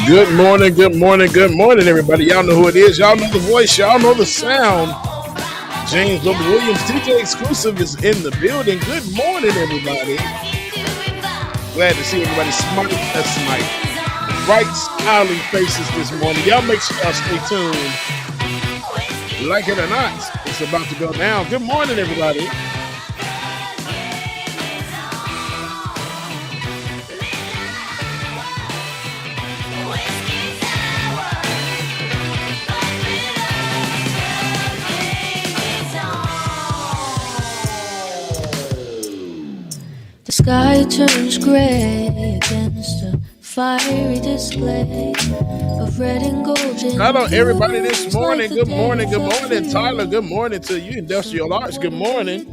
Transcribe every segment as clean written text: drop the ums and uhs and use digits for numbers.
Good morning, good morning, good morning, everybody. Y'all know who it is. Y'all know the voice. Y'all know the sound. James W. Williams, DJ Exclusive, is in the building. Good morning, everybody. Glad to see everybody smiling tonight. Bright, smiling faces this morning. Y'all make sure y'all stay tuned. Like it or not, it's about to go down. Good morning, everybody. The sky turns gray against a fiery display of red and golden. Hello, everybody, this morning. Good morning, good morning. Tyler, good morning to you. Industrial Arts, good morning.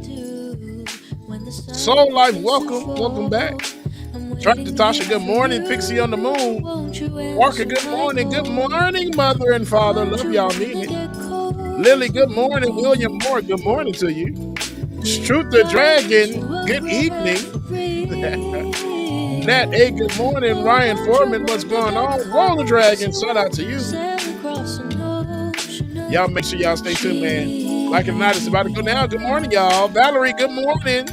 Soul Life, welcome back. Tractor Tasha, good morning. Pixie on the moon. Walker, good morning. Good morning, mother and father. Love y'all, mean it. Lily, good morning. William Moore, good morning to you. Truth the Dragon, good evening. Nat A, good morning. Ryan Foreman, what's going on? Roll the Dragon, shout out to you. Y'all make sure y'all stay tuned, man. Like it or not, it's about to go down. Good morning, y'all. Valerie, good morning.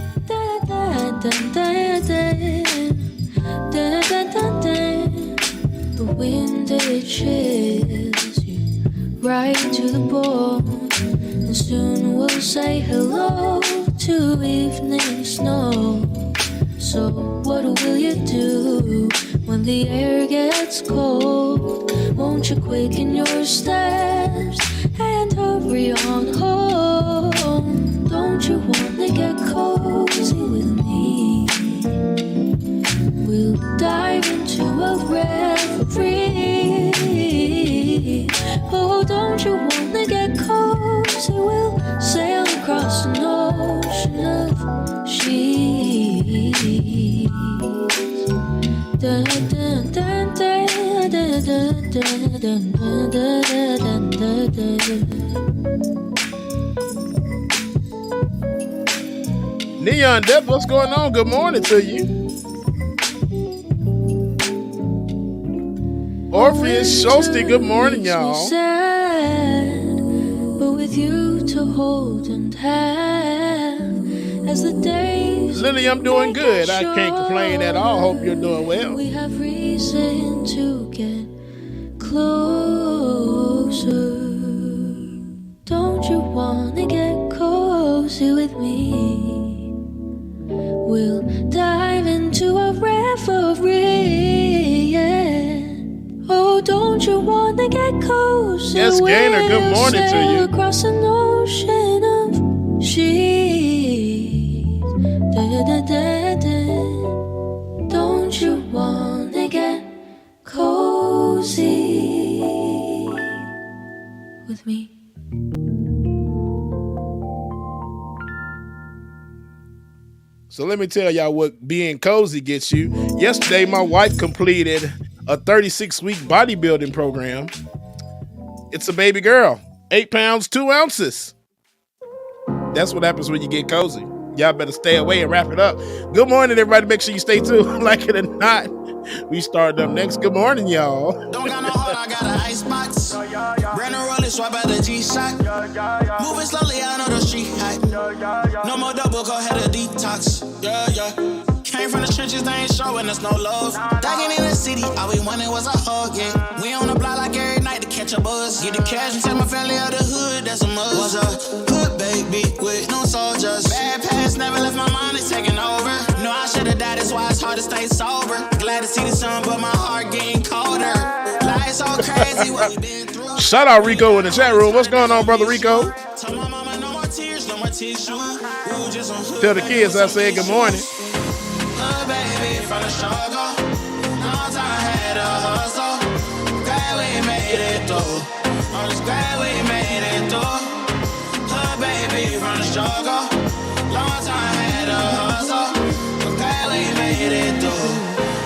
The wind, it chills you right to the bone. And soon we'll say hello to evening snow. So what will you do when the air gets cold? Won't you quicken your steps and hurry on home? Don't you want to get cozy with me? We'll dive into a reverie. Oh, don't you want to get cozy? We'll sail across an ocean of sheets. Dun, dun, dun, dun, dun, dun, dun, dun, dun, dun, dun. Neon Depp, what's going on? Good morning to you. Orpheus Shosty, good morning, y'all. But with you to hold and have as the days. Lily, I'm doing good. I can't complain at all. Hope you're doing well. We have reason to get closer. Don't you want to get cozy with me? We'll dive into a reverie, yeah. Oh, don't you want to get cozy? Yes, Gaynor, good morning to you. Across an ocean of sheets. Da, da, da, da. Don't you want to get cozy with me? So let me tell y'all what being cozy gets you. Yesterday, my wife completed a 36-week bodybuilding program. It's a baby girl, 8 pounds, 2 ounces. That's what happens when you get cozy. Y'all better stay away and wrap it up. Good morning, everybody. Make sure you stay tuned. Like it or not, we start up next. Good morning, y'all. Don't got no heart, I got an icebox. Brand new roller, swipe at the G-Shot. Moving slowly, I know the street hot. No more double, go ahead and detox. Yeah, yeah. Came from the trenches, they ain't showing us no love. Dogging in the city, all we wanted was a hug, yeah. We on the block like every night to catch a buzz. Get the cash and tell my family out the hood, that's a must. Was a hood baby with no soldiers. Bad past never left my mind, it's taking over. No, I should've died, that's why it's hard to stay sober. Glad to see the sun, but my heart getting colder. Life's so crazy, what we been through. Shout out Rico in the chat room. What's going on, brother Rico? Tell my mama no more tears, no more tissue. Tell the kids I said good morning. Baby, from the struggle, long time had a hustle. Glad we made it through. I'm just glad we made it through. Baby, from the struggle, long time had a hustle. Glad we made it through.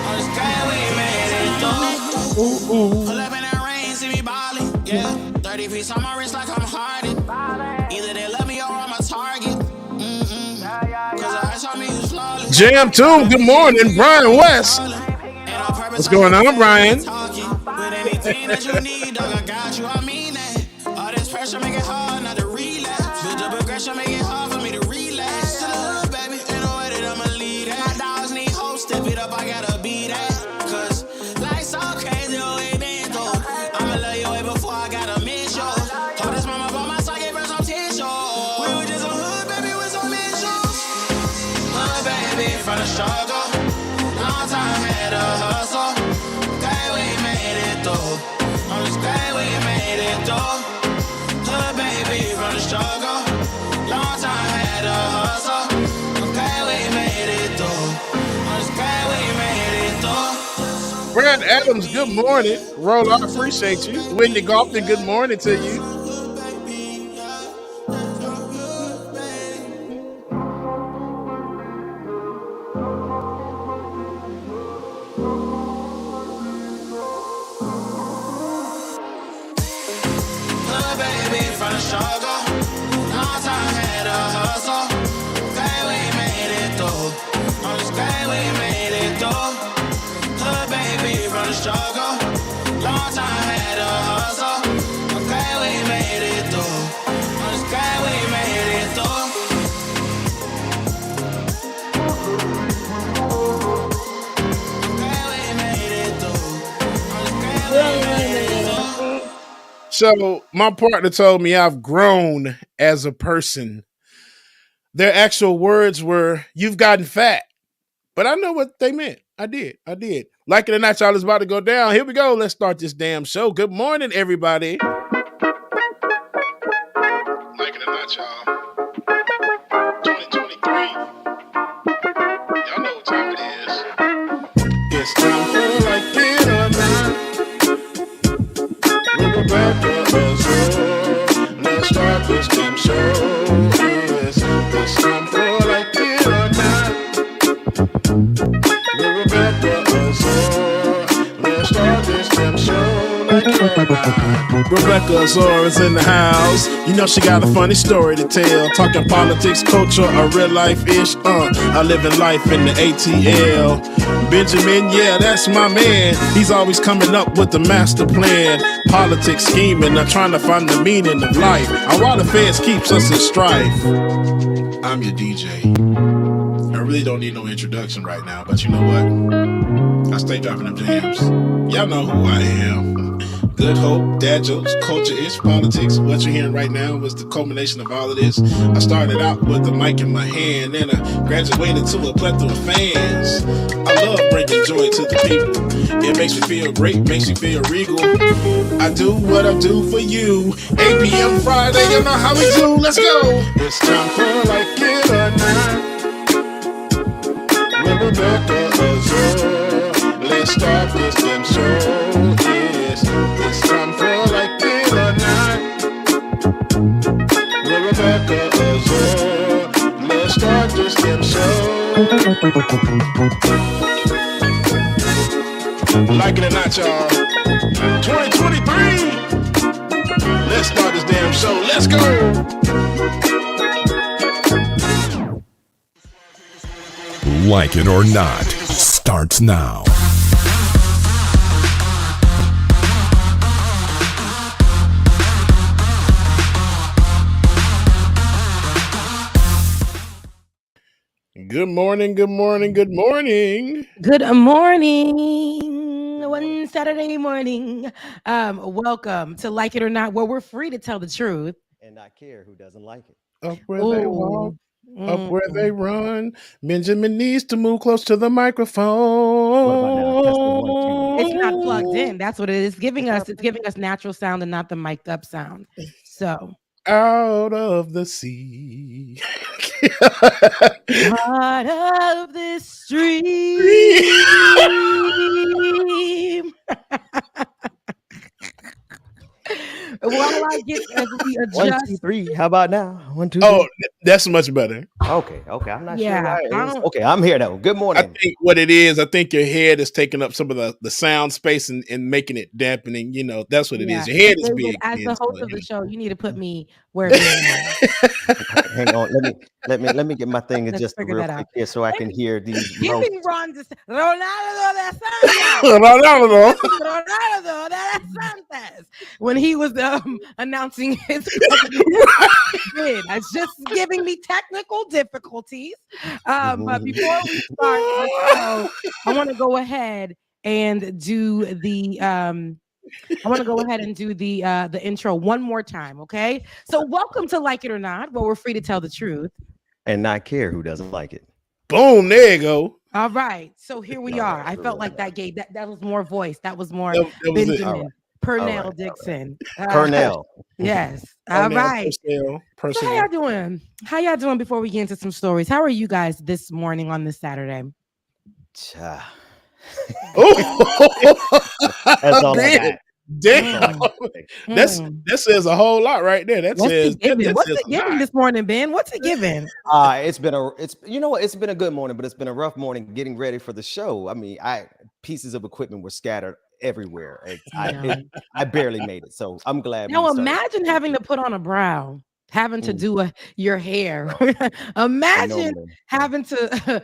I'm just glad we made it through. Pull up in that rain, see me ballin', yeah. 30 piece on my wrist like I'm Harden. Either they love me or I'm a target. Cause I saw me use flawless. Jam 2, good morning, Brian West. What's going on, Brian? Everything that you need, dog, I got you, I mean that. All this pressure make it hard not to relapse. Build up aggression, make it hard for me to relax. To the hood, baby, ain't no way that I'ma lead that. My dogs need hope, step it up, I gotta be that. Cause life's so crazy, the way been through. I'ma love you way before I gotta miss you. Hold this mama for my socket for some tissue. We were just a hood, baby, with some issues. Hood, baby, from the struggle. Long time had a hustle. Glad we made it through. I'm just glad we made it through. Hood, baby, from the struggle. Long time had a hustle. I'm glad we made it through. I'm just glad we made it through. Brad Adams, good morning. Roll, I appreciate you. Whitney Golfton, good morning to you. Hood, baby, from the struggle. Long time had a hustle. Glad we made it through. I'm just glad we made it through. Hood, baby, from the struggle. Long time had a hustle. I'm glad we made it through. I'm just glad we made it through. I'm glad we made it through. I'm just glad we made it through. So my partner told me I've grown as a person. Their actual words were, "You've gotten fat." But I know what they meant. I did. Like it or not, y'all, is about to go down. Here we go. Let's start this damn show. Good morning, everybody. Like it or not, y'all. 2023. Y'all know what time it is. It's time for Like It or Not. We're back to us. Let's start this damn show. Yes, it's time for Like It or Not. We're back to us. Let's start this damn show. Like it or not. Rebecca Azor in the house. You know she got a funny story to tell. Talking politics, culture, or real life-ish. I live in life in the ATL. Benjamin, yeah, that's my man. He's always coming up with the master plan. Politics scheming, I'm trying to find the meaning of life. And while the feds keeps us in strife. I'm your DJ. I really don't need no introduction right now, but you know what? I stay dropping them jams. Y'all know who I am. Good hope, dad jokes, culture-ish, politics. What you're hearing right now was the culmination of all of this. I started out with the mic in my hand, and I graduated to a plethora of fans. I love bringing joy to the people. It makes me feel great, makes me feel regal. I do what I do for you. 8 p.m. Friday, you know how we do. Let's go. It's time for Like It or Not. With Rebecca Azor. Let's start this damn show. Yes, it's time for Like It or Not. With Rebecca Azor. Let's start this damn show. Like it or not, y'all. 2023. Let's start this damn show. Let's go. Like It or Not starts now. Good morning, good morning, good morning. Good morning. One Saturday morning. Welcome to Like It or Not, where we're free to tell the truth. And not care who doesn't like it. Up where they walk, up where they run. Benjamin needs to move close to the microphone. What about now? Testing 1, 2. It's not plugged in. That's what it is giving us. It's giving us natural sound and not the mic'd up sound. So out of the sea. part of this stream. While I get as we adjust. 1, 2, 3. How about now? 1, 2, 3. Oh, that's much better. Okay. I'm not Yeah, sure why it is. Okay, I'm here though. Good morning. I think what it is, I think your head is taking up some of the sound space and making it dampening. You know, that's what it is. Your head is big. As the host of the show, you need to put me where it is. Hang on. Let me get my thing Let's adjusted figure real that quick out. here so I can hear these Giving roasts. Ron Ronaldo da Santos. Ronaldo. Ronaldo da Santos. When he was announcing his bid. It's just giving me technical difficulties. But before we start the show, I want to go ahead and do the the intro one more time, okay? So welcome to Like It or Not, where we're free to tell the truth And not care who doesn't like it. Boom, there you go. All right, so here we No, are. I no, felt no, like no. that gave that was more voice. That was more That was it. Benjamin All right. Purnell All right. Dixon. Purnell. Yes. All right. So how Personnel. y'all doing? How y'all doing before we get into some stories? How are you guys this morning on this Saturday? Cha. Oh, That's all I got. damn. That says a whole lot right there. That What's says it giving? that What's says it a giving lot. this morning, Ben? What's it giving? It's you know what? It's been a good morning, but it's been a rough morning getting ready for the show. I mean, pieces of equipment were scattered everywhere. I barely made it, so I'm glad. Now imagine having to put on a brow, having to do your hair. Imagine having to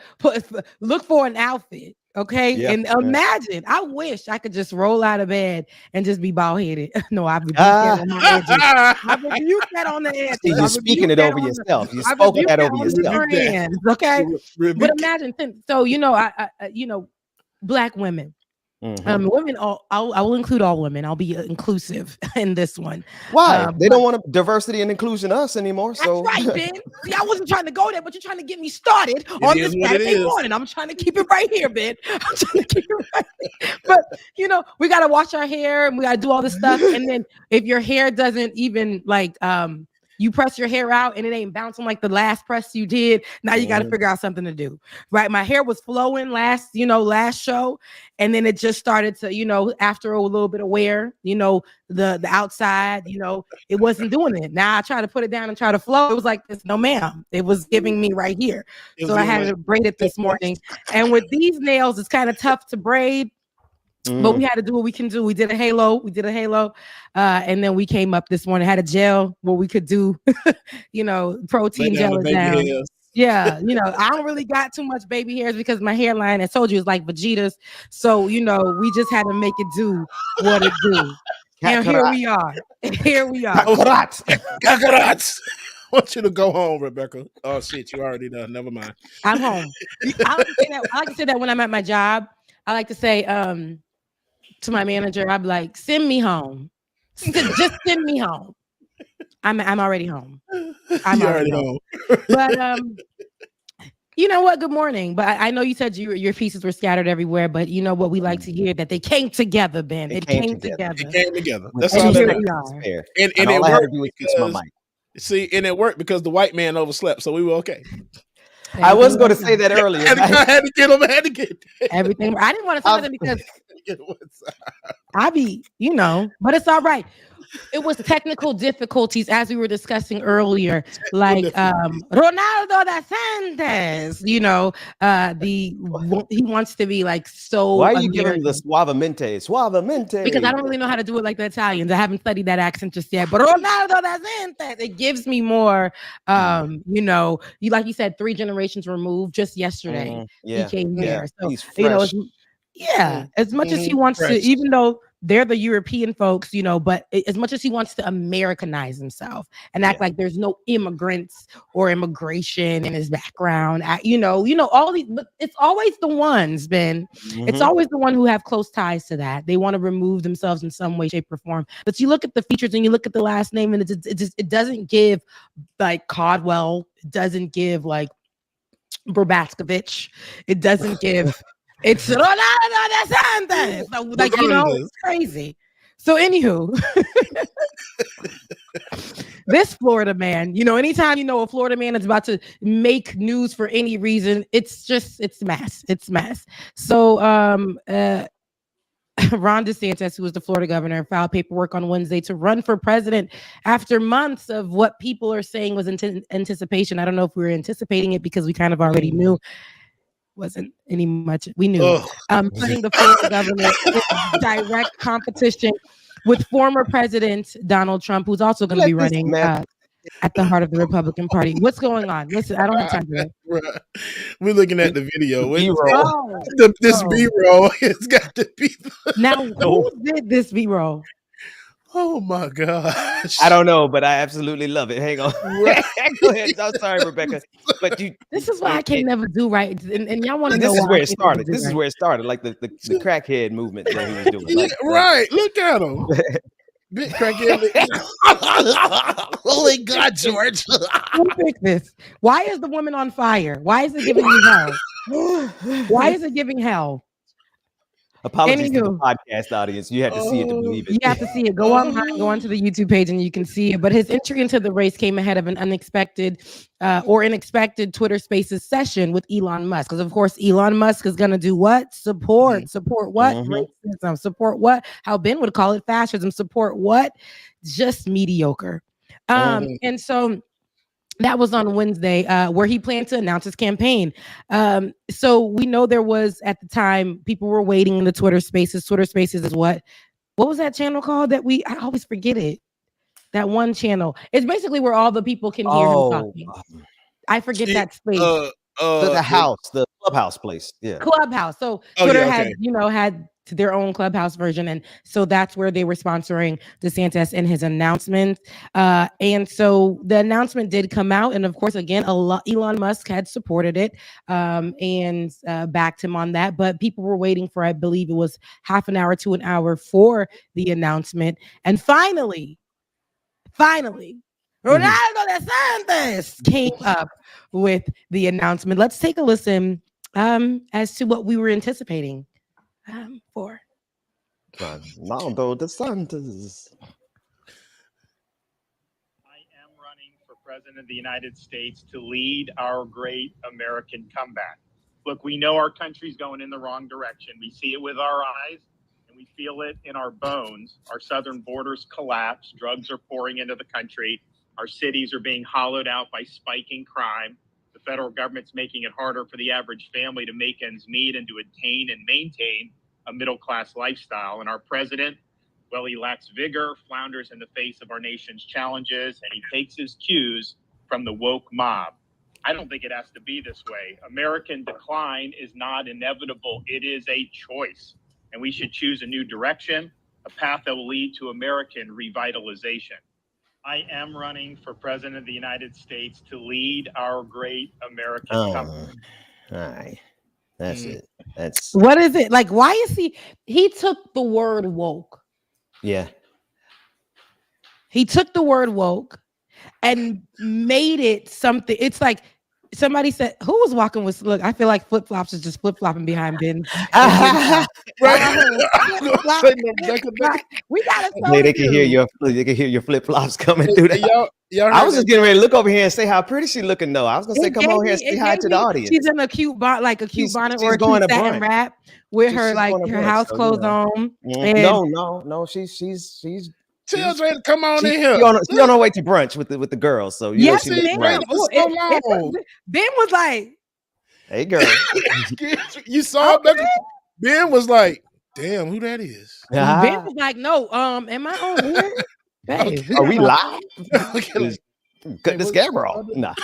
look for an outfit. Okay. Yeah, and imagine, I wish I could just roll out of bed and just be bald headed. No, I rebuke that on my edges. I rebuke that on the edges. You're speaking it over yourself. You're spoken that over yourself. Friends, okay. But imagine, so I Black women. Women, I will include all women. I'll be inclusive in this one. Why? They don't want diversity and inclusion us anymore. That's So right, Ben. See, I wasn't trying to go there, but you're trying to get me started on this Saturday morning. I'm trying to keep it right here, Ben. I'm trying to keep it right here. But we gotta wash our hair and we gotta do all this stuff. And then if your hair doesn't even you press your hair out and it ain't bouncing like the last press you did. Now you got to figure out something to do, right? My hair was flowing last show, and then it just started to, after a little bit of wear, the outside, it wasn't doing it. Now I try to put it down and try to flow. It was like this, no ma'am. It was giving me right here. So I had to braid it this morning. And with these nails, it's kind of tough to braid. But we had to do what we can do. We did a halo. And then we came up this morning, had a gel where we could do, protein gel down. Yeah, I don't really got too much baby hairs because my hairline, I told you, is like Vegeta's. So, we just had to make it do what it do. And here we are. I want you to go home, Rebecca. Oh, shit, you already done. Never mind. I'm home. I like to say that when I'm at my job. I like to say, to my manager, I'm like, send me home. Just send me home. I'm already home. I'm already home. But you know what? Good morning. But I know you said your pieces were scattered everywhere. But you know what? We like to hear that they came together, Ben. It came together. It came together. That's all all that matters. And it worked because, and it worked because the white man overslept, so we were okay. I was going to say that earlier. I had to get him. Everything. I didn't want to say that because I be, but it's all right. It was technical difficulties as we were discussing earlier, like Ronaldo da Santos. He wants to be like so. Why are you giving the suavemente? Because I don't really know how to do it like the Italians. I haven't studied that accent just yet. But Ronaldo da Santos, it gives me more. You like you said, 3 generations removed. Just yesterday, he came here. So he's fresh. As much as he wants to, even though they're the European folks, but as much as he wants to Americanize himself and act like there's no immigrants or immigration in his background, all these, but it's always the ones, Ben. It's always the one who have close ties to that. They want to remove themselves in some way, shape, or form. But you look at the features and you look at the last name, and it doesn't give like Caldwell. It doesn't give like Brabaskovich. It doesn't give. It's Ronaldo da Santos. So, it's crazy. So, anywho, this Florida man, anytime a Florida man is about to make news for any reason, it's mess. It's mess. So, Ron DeSantis, who was the Florida governor, filed paperwork on Wednesday to run for president after months of what people are saying was anticipation. I don't know if we were anticipating it because we kind of already knew. Wasn't any much we knew. Putting the Florida governor in direct competition with former President Donald Trump, who's also going to be running at the heart of the Republican Party. What's going on? Listen, I don't have time for that. We're looking at the video. B-roll. This B-roll has got to be. Now, who did this B-roll? Oh my gosh! I don't know, but I absolutely love it. Hang on. Go ahead. I'm sorry, Rebecca, but this is why I can never do right, and y'all want to know. This is where it started. This is where it started, like the crackhead movement that he was doing. Like, right? Look at him. Big crackhead. Holy God, George! Who picked this? Why is the woman on fire? Why is it giving you hell? Why is it giving hell? Apologies to the podcast audience. You had to see it to believe it. You have to see it. Go onto the YouTube page and you can see it. But his entry into the race came ahead of an unexpected or unexpected Twitter Spaces session with Elon Musk. Because, of course, Elon Musk is going to do what? Support what? Racism. Support what? How Ben would call it, fascism. Support what? Just mediocre. And so that was on Wednesday, where he planned to announce his campaign. So we know there was, at the time, people were waiting in the Twitter Spaces. Twitter Spaces is what was that channel called I always forget it. That one channel. It's basically where all the people can hear him talking. I forget that space. The Clubhouse place. Yeah. Clubhouse. So Twitter had their own Clubhouse version. And so that's where they were sponsoring DeSantis in his announcement. And so the announcement did come out. And of course, again, Elon Musk had supported it and backed him on that. But people were waiting for, I believe it was half an hour to an hour for the announcement. And finally, Ronaldo DeSantis came up with the announcement. Let's take a listen as to what we were anticipating. For Ronaldo DeSantis. I am running for president of the United States to lead our great American comeback. Look, we know our country's going in the wrong direction. We see it with our eyes and we feel it in our bones. Our southern borders collapse. Drugs are pouring into the country. Our cities are being hollowed out by spiking crime. The federal government's making it harder for the average family to make ends meet and to attain and maintain a middle-class lifestyle. And our president, well, he lacks vigor, flounders in the face of our nation's challenges, and he takes his cues from the woke mob. I don't think it has to be this way. American decline is not inevitable. It is a choice. And we should choose a new direction, a path that will lead to American revitalization. I am running for president of the United States to lead our great American company. All right. That's it. That's what is it? Like, why is he took the word woke. Yeah. He took the word woke and made it something. It's like somebody said, who was walking with, look, I feel like flip-flops is just flip-flopping behind Ben. Right. We gotta they can hear your flip-flops coming through the I was just getting ready to look over here and say how pretty she looking though. I was gonna say, come over here and say hi to the audience. She's in a cute bonnet or a cute satin wrap with her house clothes on. No, she's Tell Dre to come on in here. She's on her way to brunch with the girls. So yes, Ben was like, "Hey, girl." You saw Ben was like, "Damn, who that is?" Ben was like, "No, am I on here? Babe, are we live? Cut this camera off." Nah.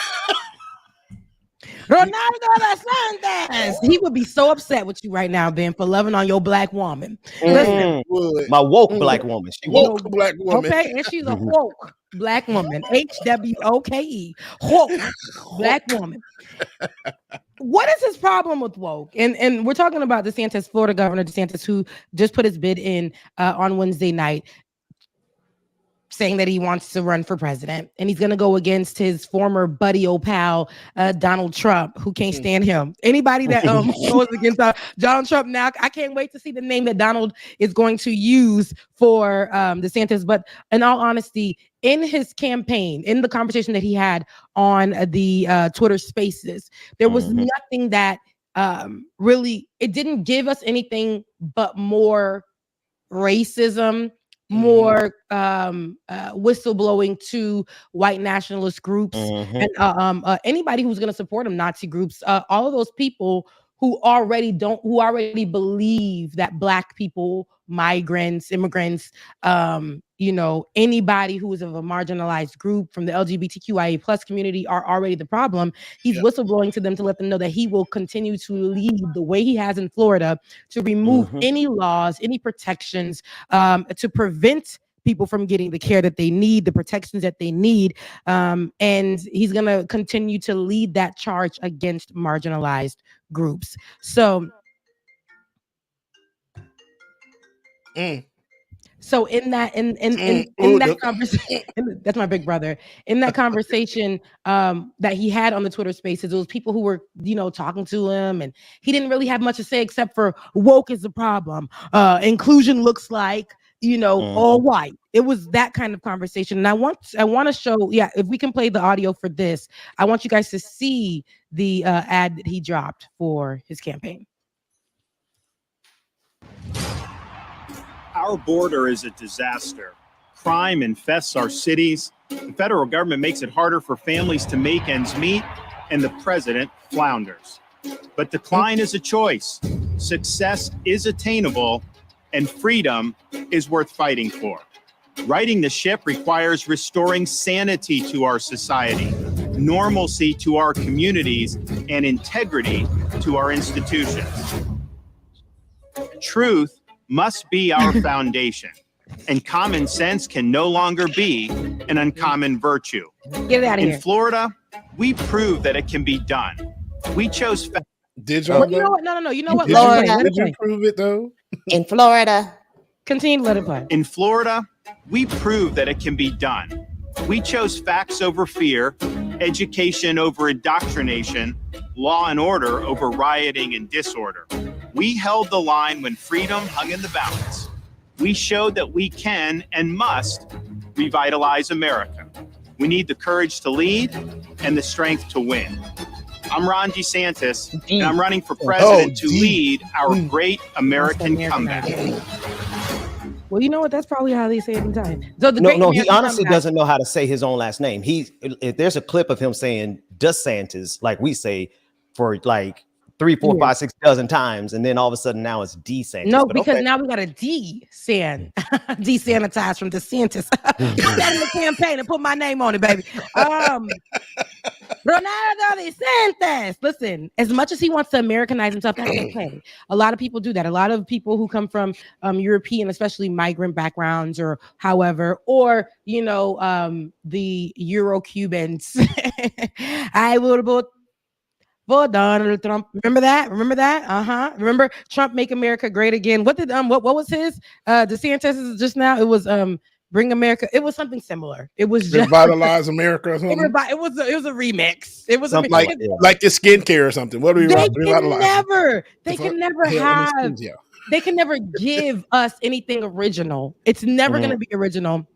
Ronaldo DeSantis. He would be so upset with you right now, Ben, for loving on your black woman. Listen, my woke black woman. She woke black woman. Okay, and she's a woke black woman. HWOKE. Woke black woman. What is his problem with woke? And we're talking about DeSantis, Florida Governor DeSantis, who just put his bid in on Wednesday night, saying that he wants to run for president, and he's going to go against his former buddy, old pal, Donald Trump, who can't stand him. Anybody that goes against Donald Trump now, I can't wait to see the name that Donald is going to use for DeSantis. But in all honesty, in his campaign, in the conversation that he had on the Twitter Spaces, there was nothing that really, it didn't give us anything but more racism, more whistleblowing to white nationalist groups and anybody who's going to support him, Nazi groups, all of those people who already believe that black people migrants, immigrants, anybody who is of a marginalized group from the LGBTQIA plus community are already the problem. He's whistleblowing to them to let them know that he will continue to lead the way he has in Florida to remove any laws, any protections, to prevent people from getting the care that they need, the protections that they need. And he's going to continue to lead that charge against marginalized groups. So, So in that conversation, that's my big brother. In that conversation that he had on the Twitter Spaces, there was people who were talking to him, and he didn't really have much to say except for woke is the problem. Inclusion looks like all white. It was that kind of conversation, and I want to show. Yeah, if we can play the audio for this, I want you guys to see the ad that he dropped for his campaign. Our border is a disaster. Crime infests our cities. The federal government makes it harder for families to make ends meet, and the president flounders. But decline is a choice. Success is attainable, and freedom is worth fighting for. Righting the ship requires restoring sanity to our society, normalcy to our communities, and integrity to our institutions. Truth must be our foundation, and common sense can no longer be an uncommon virtue. Get it out of here. In Florida, we proved that it can be done. We chose. Did y'all? Well, you know what? No. You know what? Did you prove it though? In Florida. Continue, let it play. In Florida, we proved that it can be done. We chose facts over fear, education over indoctrination, law and order over rioting and disorder. We held the line when freedom hung in the balance. We showed that we can and must revitalize America. We need the courage to lead and the strength to win. I'm Ron DeSantis, and I'm running for president to lead our great American comeback. Well, you know what? That's probably how they say it in Italian. So he honestly doesn't know how to say his own last name. There's a clip of him saying DeSantis, like we say, for like 3, 4, 5, 6 dozen times, and then all of a sudden now it's DeSantis. No, because now we got a desanitize from DeSantis. Put that in the campaign and put my name on it, baby. Ronaldo DeSantis. Listen, as much as he wants to Americanize himself, that's okay. A lot of people do that. A lot of people who come from European, especially migrant backgrounds, or however, or the Euro-Cubans. I will vote for Donald Trump. Remember that? Remember Trump make America great again? What did what was his DeSantis just now? It was Bring America. It was something similar. It was just Revitalize America or something. It was a remix. It was something like the skincare or something. What do we revitalize? They can never give us anything original. It's never going to be original.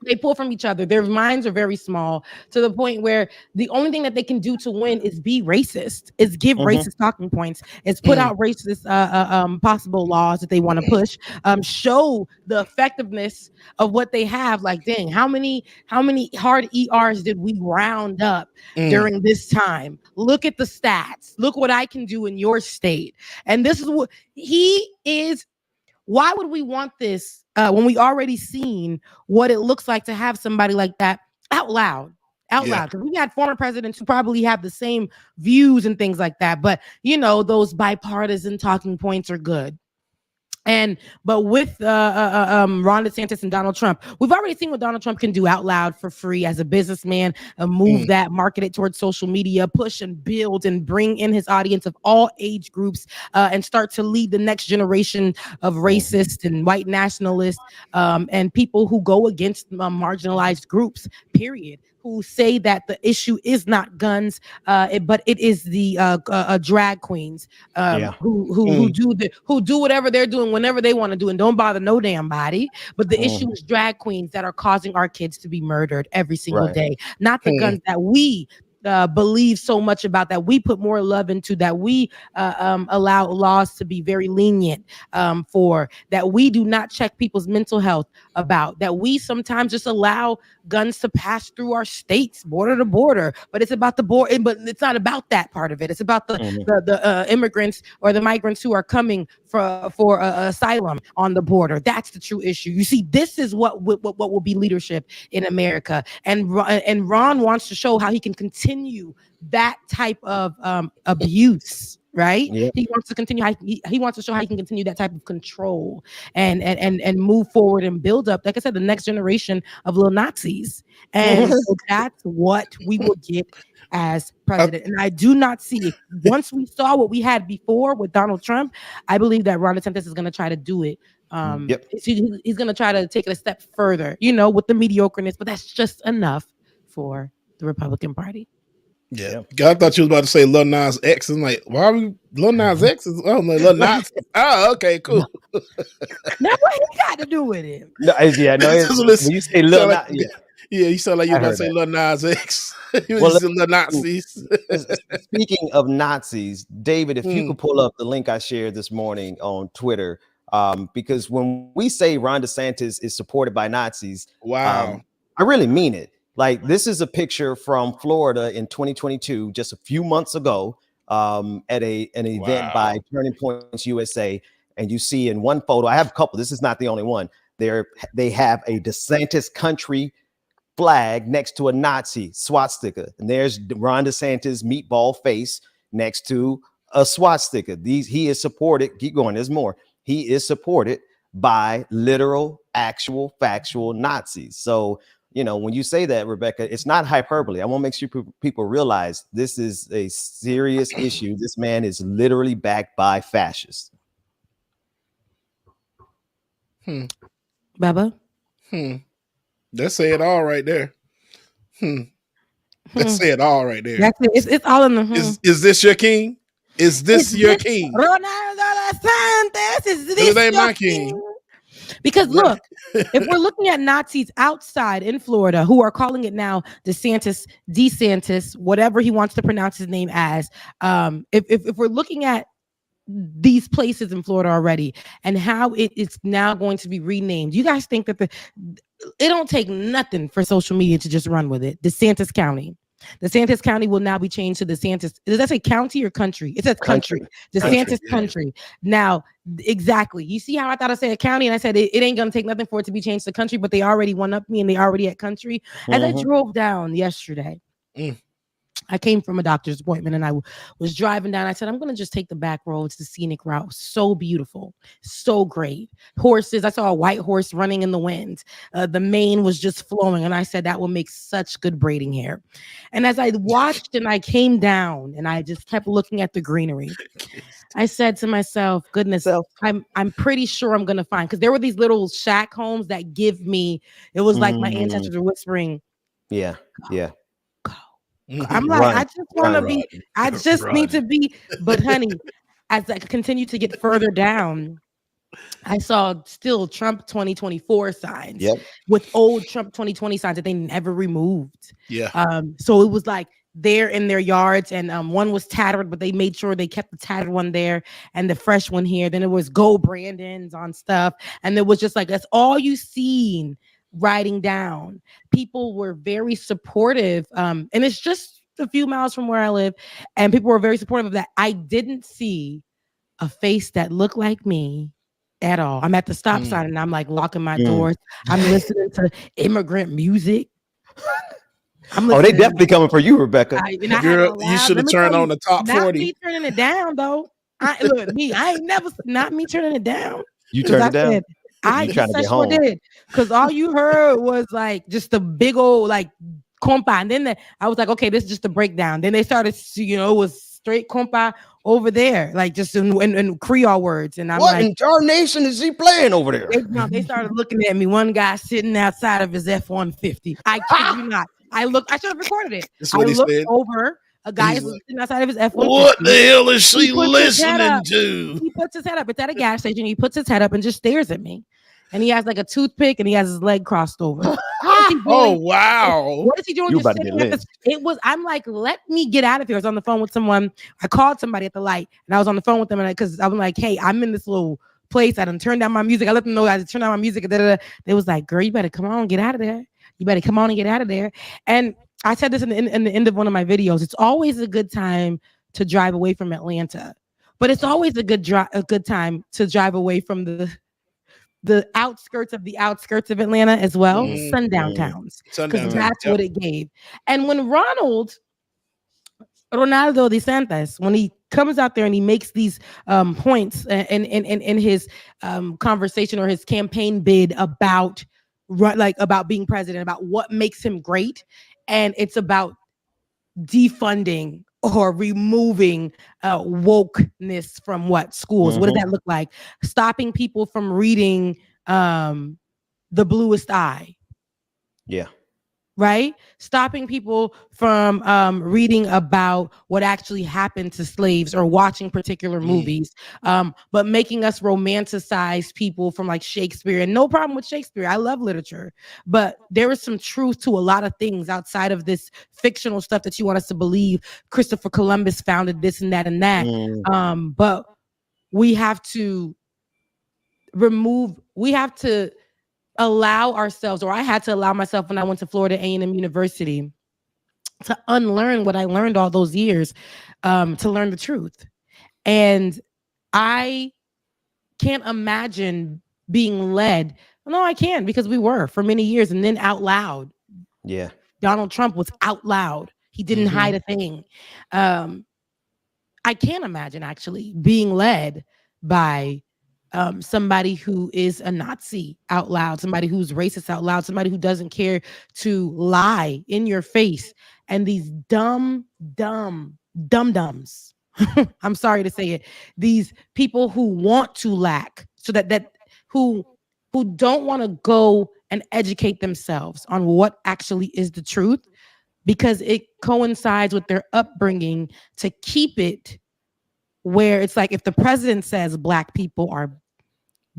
They pull from each other. Their minds are very small to the point where the only thing that they can do to win is be racist, is give racist talking points, is put out racist possible laws that they want to push, show the effectiveness of what they have. Like, dang, how many hard ERs did we round up during this time? Look at the stats. Look what I can do in your state. And this is what he is. Why would we want this when we already seen what it looks like to have somebody like that out loud? Because we got former presidents who probably have the same views and things like that. But, those bipartisan talking points are good. But with Ron DeSantis and Donald Trump, we've already seen what Donald Trump can do out loud for free as a businessman, move that, market it towards social media, push and build and bring in his audience of all age groups, and start to lead the next generation of racists and white nationalists, and people who go against marginalized groups, period. Who say that the issue is not guns, but it is the drag queens who do whatever they're doing whenever they want to do and don't bother no damn body. But the issue is drag queens that are causing our kids to be murdered every single day, not the guns that we believe so much about, that we put more love into, that we allow laws to be very lenient for, that we do not check people's mental health about, that we sometimes just allow guns to pass through our states, border to border, but it's about the border, but it's not about that part of it. It's about the immigrants or the migrants who are coming for asylum on the border. That's the true issue. You see, this is what will be leadership in America, and Ron wants to show how he can continue that type of abuse. Right? Yeah. He wants to continue. He wants to show how he can continue that type of control and move forward and build up, like I said, the next generation of little Nazis. And so that's what we will get as president. And I do not see, once we saw what we had before with Donald Trump, I believe that Ron DeSantis is going to try to do it. He's going to try to take it a step further, with the mediocreness, but that's just enough for the Republican Party. Yeah. I thought you was about to say Lil Nas X. I'm like, why are we Lil Nas X? Lil Nas. Oh, okay, cool. Now what he got to do with it? No, when you say Lil Nas, you sound like you were about to say Lil Nas X. Lil Nazis. Speaking of Nazis, David, if you could pull up the link I shared this morning on Twitter, because when we say Ron DeSantis is supported by Nazis, wow, I really mean it. Like, this is a picture from Florida in 2022, just a few months ago, at an event by Turning Points USA. And you see in one photo, I have a couple, this is not the only one, they have a DeSantis country flag next to a Nazi swastika. And there's Ron DeSantis meatball face next to a swastika. He is supported, keep going, there's more. He is supported by literal, actual, factual Nazis. So, when you say that, Rebecca, it's not hyperbole. I want to make sure people realize this is a serious issue. This man is literally backed by fascists. Baba? That say it all right there. That say it all right there. That's it. It's all in the Is this your king? Is this your king? Ronaldo DeSantis, is this ain't my king? Because look, if we're looking at Nazis outside in Florida who are calling it now DeSantis, whatever he wants to pronounce his name as, if we're looking at these places in Florida already and how it's now going to be renamed, you guys think that it don't take nothing for social media to just run with it. DeSantis County will now be changed to DeSantis. Does that say county or country? It says country. DeSantis country. Now, exactly. You see how I thought I said a county, and I said it ain't gonna take nothing for it to be changed to country, but they already won up me and they already at country. As I drove down yesterday, I came from a doctor's appointment and I was driving down. I said, I'm going to just take the back roads, the scenic route. So beautiful. So great. Horses. I saw a white horse running in the wind. The mane was just flowing. And I said, that will make such good braiding hair. And as I watched and I came down and I just kept looking at the greenery, I said to myself, goodness, I'm pretty sure I'm going to find, because there were these little shack homes that give me, it was like my ancestors were whispering. Yeah. Yeah. I'm like, I just want to be, I just need to be. But honey, as I continue to get further down, I saw still Trump 2024 signs with old Trump 2020 signs that they never removed. So it was like there in their yards, and one was tattered, but they made sure they kept the tattered one there and the fresh one here. Then it was Go Brandons on stuff. And it was just like, that's all you seen riding down. People were very supportive, and it's just a few miles from where I live, and people were very supportive of that. I didn't see a face that looked like me at all. I'm at the stop sign and I'm like locking my doors. I'm listening to immigrant music. They definitely coming for you, Rebecca. Girl, you should have turned on the top 40. Not me turning it down though. I ain't never, not me turning it down. You turned it down? I sure did, because all you heard was like just the big old like compa, and then I was like, okay, this is just a breakdown. Then they started, it was straight compa over there, like just in Creole words, and I'm what like, in tarnation is he playing over there? They started looking at me. One guy sitting outside of his F-150. I kid you not. I should have recorded it. I looked over. A guy is sitting outside of his F-150. What the hell is she listening to? He puts his head up. It's at a gas station. He puts his head up and just stares at me. And he has like a toothpick and he has his leg crossed over. is he doing? Oh, wow. What is he doing? You Just about to sitting get at the, I'm like, let me get out of here. I was on the phone with someone. I called somebody at the light, and I was on the phone with them, and because I was like, hey, I'm in this little place. I done turned down my music. I let them know I had to turn down my music. They was like, girl, you better come on, get out of there. You better come on and get out of there. And I said this in the end of one of my videos. It's always a good time to drive away from Atlanta, but it's always a good time to drive away from the outskirts of Atlanta as well, sundown towns, because that's what it gave. And when Ronaldo DeSantis, when he comes out there and he makes these points in his conversation or his campaign bid about being president, about what makes him great, and it's about defunding or removing wokeness from schools. What does that look like? Stopping people from reading The Bluest Eye. Yeah. Right? Stopping people from reading about what actually happened to slaves or watching particular movies, but making us romanticize people from like Shakespeare. And no problem with Shakespeare. I love literature, but there is some truth to a lot of things outside of this fictional stuff that you want us to believe. Christopher Columbus founded this and that and that. But we have to allow ourselves, or I had to allow myself when I went to Florida A&M University, to unlearn what I learned all those years, to learn the truth. And I can't imagine being led. No, I can, because we were for many years, and then out loud. Yeah. Donald Trump was out loud. He didn't hide a thing. I can't imagine actually being led by somebody who is a Nazi out loud, somebody who's racist out loud, somebody who doesn't care to lie in your face. And these dumb dum-dums, I'm sorry to say it, these people who want to lack, so who don't want to go and educate themselves on what actually is the truth, because it coincides with their upbringing, to keep it where it's like, if the president says Black people are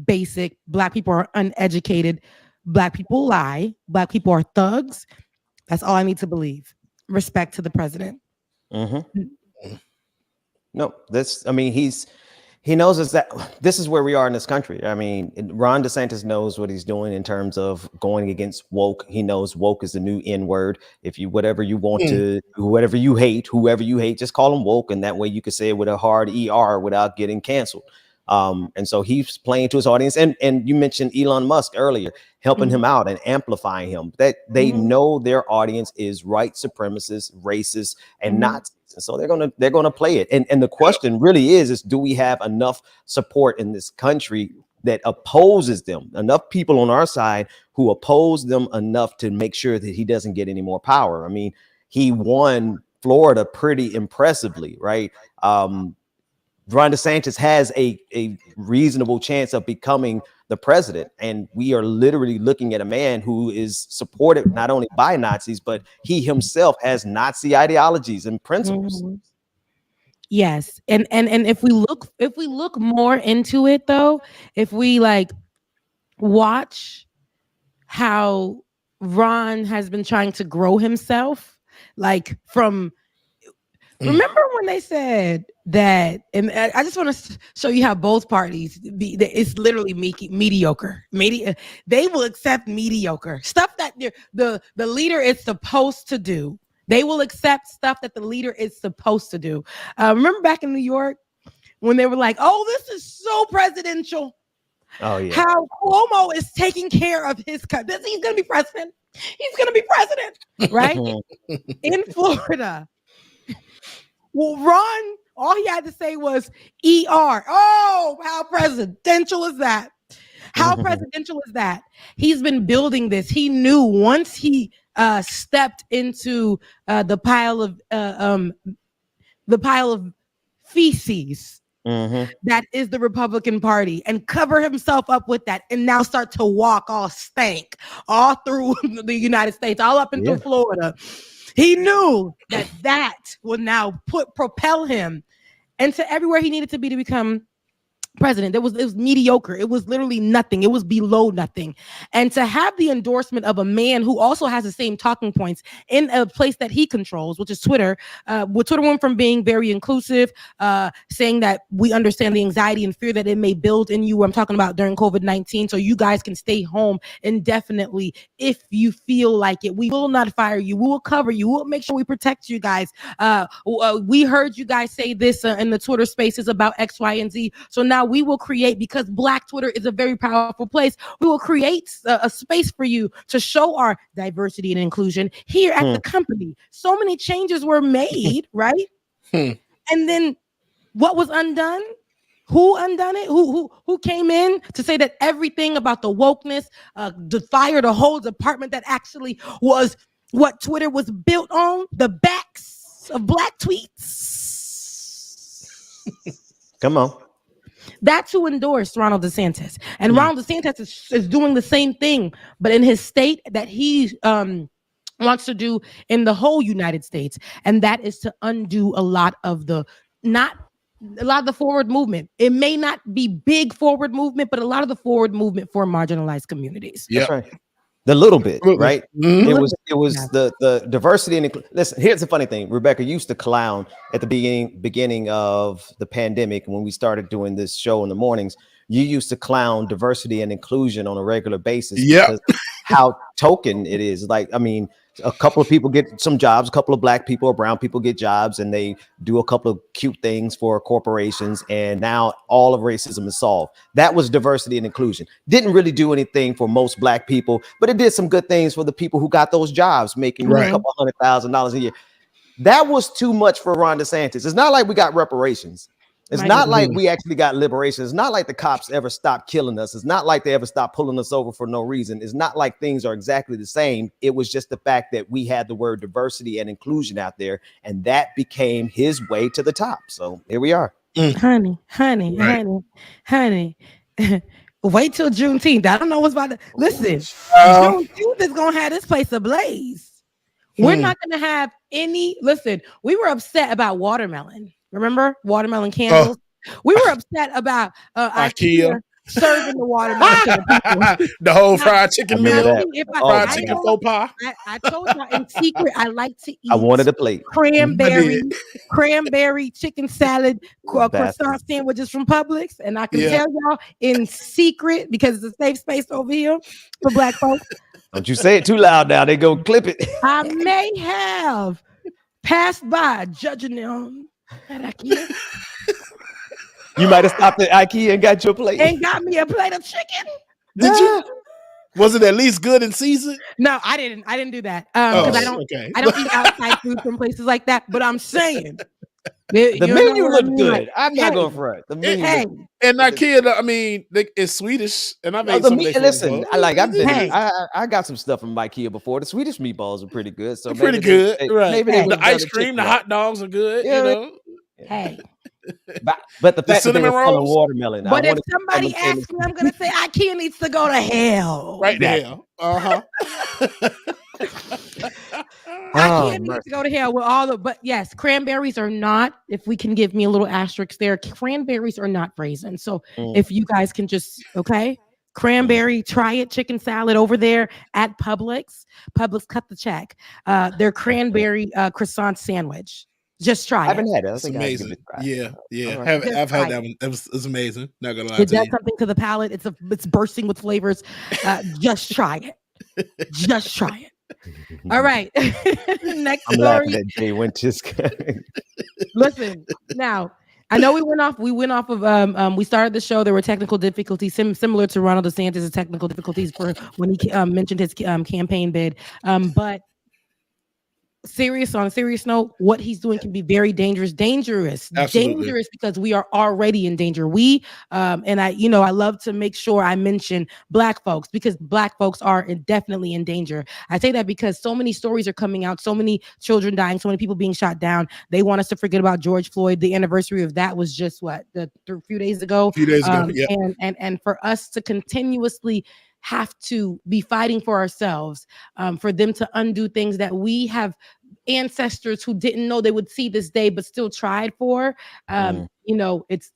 basic, Black people are uneducated, Black people lie, Black people are thugs, that's all I need to believe. Respect to the president. No, he knows us that this is where we are in this country. I mean, Ron DeSantis knows what he's doing in terms of going against woke. He knows woke is the new N word. If you, whatever you want to, whoever you hate, just call them woke. And that way you can say it with a hard ER without getting canceled. And so he's playing to his audience. And you mentioned Elon Musk earlier, helping him out and amplifying him. That they know their audience is white supremacists, racists, and Nazis. And so they're gonna play it. And the question really is do we have enough support in this country that opposes them? Enough people on our side who oppose them enough to make sure that he doesn't get any more power. I mean, he won Florida pretty impressively, right? Ron DeSantis has a reasonable chance of becoming the president. And we are literally looking at a man who is supported not only by Nazis, but he himself has Nazi ideologies and principles. Yes. And if we look more into it though, if we like watch how Ron has been trying to grow himself, like from remember when they said that, and I just want to show you how both parties it's literally mediocre. They will accept mediocre stuff that the leader is supposed to do. They will accept stuff that the leader is supposed to do. Remember back in New York when they were like, "Oh, this is so presidential." Oh yeah. How Cuomo is taking care of his country. He's going to be president. He's going to be president, right? In Florida. Well, Ron, all he had to say was ER. Oh, how presidential is that? How presidential is that? He's been building this. He knew once he stepped into the pile of feces that is the Republican Party, and cover himself up with that, and now start to walk all stank all through the United States, all up into Florida. He knew that would now propel him into everywhere he needed to be to become president. It was mediocre. It was literally nothing. It was below nothing. And to have the endorsement of a man who also has the same talking points in a place that he controls, which is Twitter, with Twitter went from being very inclusive, saying that we understand the anxiety and fear that it may build in you. I'm talking about during COVID-19. So you guys can stay home indefinitely if you feel like it. We will not fire you. We will cover you. We'll make sure we protect you guys. We heard you guys say this in the Twitter spaces about X, Y, and Z. So now we will create, because Black Twitter is a very powerful place, we will create a space for you to show our diversity and inclusion here at the company. So many changes were made, right? And then what was undone? Who undone it? Who came in to say that everything about the wokeness, to fire the whole department that actually was what Twitter was built on, the backs of Black tweets? Come on. That's who endorsed Ronald DeSantis. And Ronald DeSantis is doing the same thing, but in his state that he wants to do in the whole United States. And that is to undo a lot of the forward movement. It may not be big forward movement, but a lot of the forward movement for marginalized communities. Yeah. That's right. The little bit, right? Mm-hmm. It was the diversity and listen. Here's the funny thing: Rebecca used to clown at the beginning of the pandemic when we started doing this show in the mornings. You used to clown diversity and inclusion on a regular basis. Because how token it is. Like, I mean, a couple of people get some jobs, a couple of Black people or brown people get jobs, and they do a couple of cute things for corporations, and now all of racism is solved. That was diversity and inclusion. Didn't really do anything for most Black people, but it did some good things for the people who got those jobs, making a couple $100,000 a year. That was too much for Ron DeSantis. It's not like we got reparations. It's not like we actually got liberation. It's not like the cops ever stopped killing us. It's not like they ever stopped pulling us over for no reason. It's not like things are exactly the same. It was just the fact that we had the word diversity and inclusion out there, and that became his way to the top. So here we are. Honey. Wait till Juneteenth. I don't know what's about to listen. Juneteenth is gonna have this place ablaze. We're not gonna have any. Listen, we were upset about watermelon. Remember watermelon candles? We were upset about IKEA serving the watermelon to the people. The whole fried chicken meal, fried chicken faux pas. I told y'all in secret I like to eat. I wanted a plate. Cranberry chicken salad, croissant sandwiches from Publix, and I can tell y'all in secret, because it's a safe space over here for Black folks. Don't you say it too loud now. They go clip it. I may have passed by judging them at IKEA. You might have stopped at IKEA and got your plate. And got me a plate of chicken. Did you? Was it at least good and seasoned? No, I didn't do that. Because I don't eat outside food from places like that. But I'm saying the menu looked good. I'm not going front. The menu and IKEA, I mean, it's Swedish, and I made some. Listen, I got some stuff from IKEA before. The Swedish meatballs are pretty good. So pretty good, right? Maybe the ice cream, the hot dogs are good. You know. Hey. But the fact that they were selling watermelon. But if somebody asks me, I'm gonna say IKEA needs to go to hell. Right to hell. IKEA needs to go to hell with all the. But yes, cranberries are not. If we can give me a little asterisk there, cranberries are not raisin. So if you guys can just cranberry, try it. Chicken salad over there at Publix. Publix, cut the check. Their cranberry croissant sandwich. Just try it. I haven't had it. It's amazing. Yeah. Right. I've had that one. It's amazing. Not gonna lie. It does something to the palate. It's bursting with flavors. Just try it. Just try it. All right. Next I'm story. Laughing at Jay Winters. Listen, now I know we went off of we started the show. There were technical difficulties similar to Ronald DeSantis' technical difficulties for when he mentioned his campaign bid. But on a serious note, what he's doing can be very dangerous because we are already in danger. We and I love to make sure I mention Black folks, because Black folks are definitely in danger. I say that because so many stories are coming out, so many children dying, so many people being shot down. They want us to forget about George Floyd. The anniversary of that was just a few days ago. Yeah. And for us to continuously have to be fighting for ourselves, for them to undo things that we have ancestors who didn't know they would see this day but still tried for. You know, it's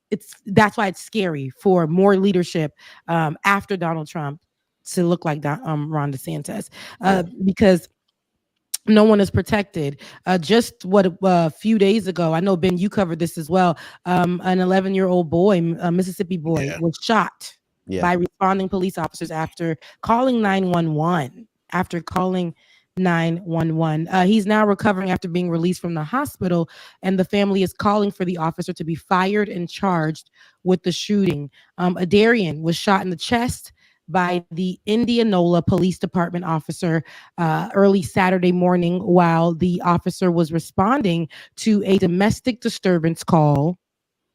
that's why it's scary for more leadership after Donald Trump to look like Ron DeSantis, because no one is protected. Just a few days ago, I know, Ben, you covered this as well. An 11-year-old boy, a Mississippi boy, was shot by responding police officers after calling 911. He's now recovering after being released from the hospital, and the family is calling for the officer to be fired and charged with the shooting. Aderrien was shot in the chest by the Indianola Police Department officer early Saturday morning while the officer was responding to a domestic disturbance call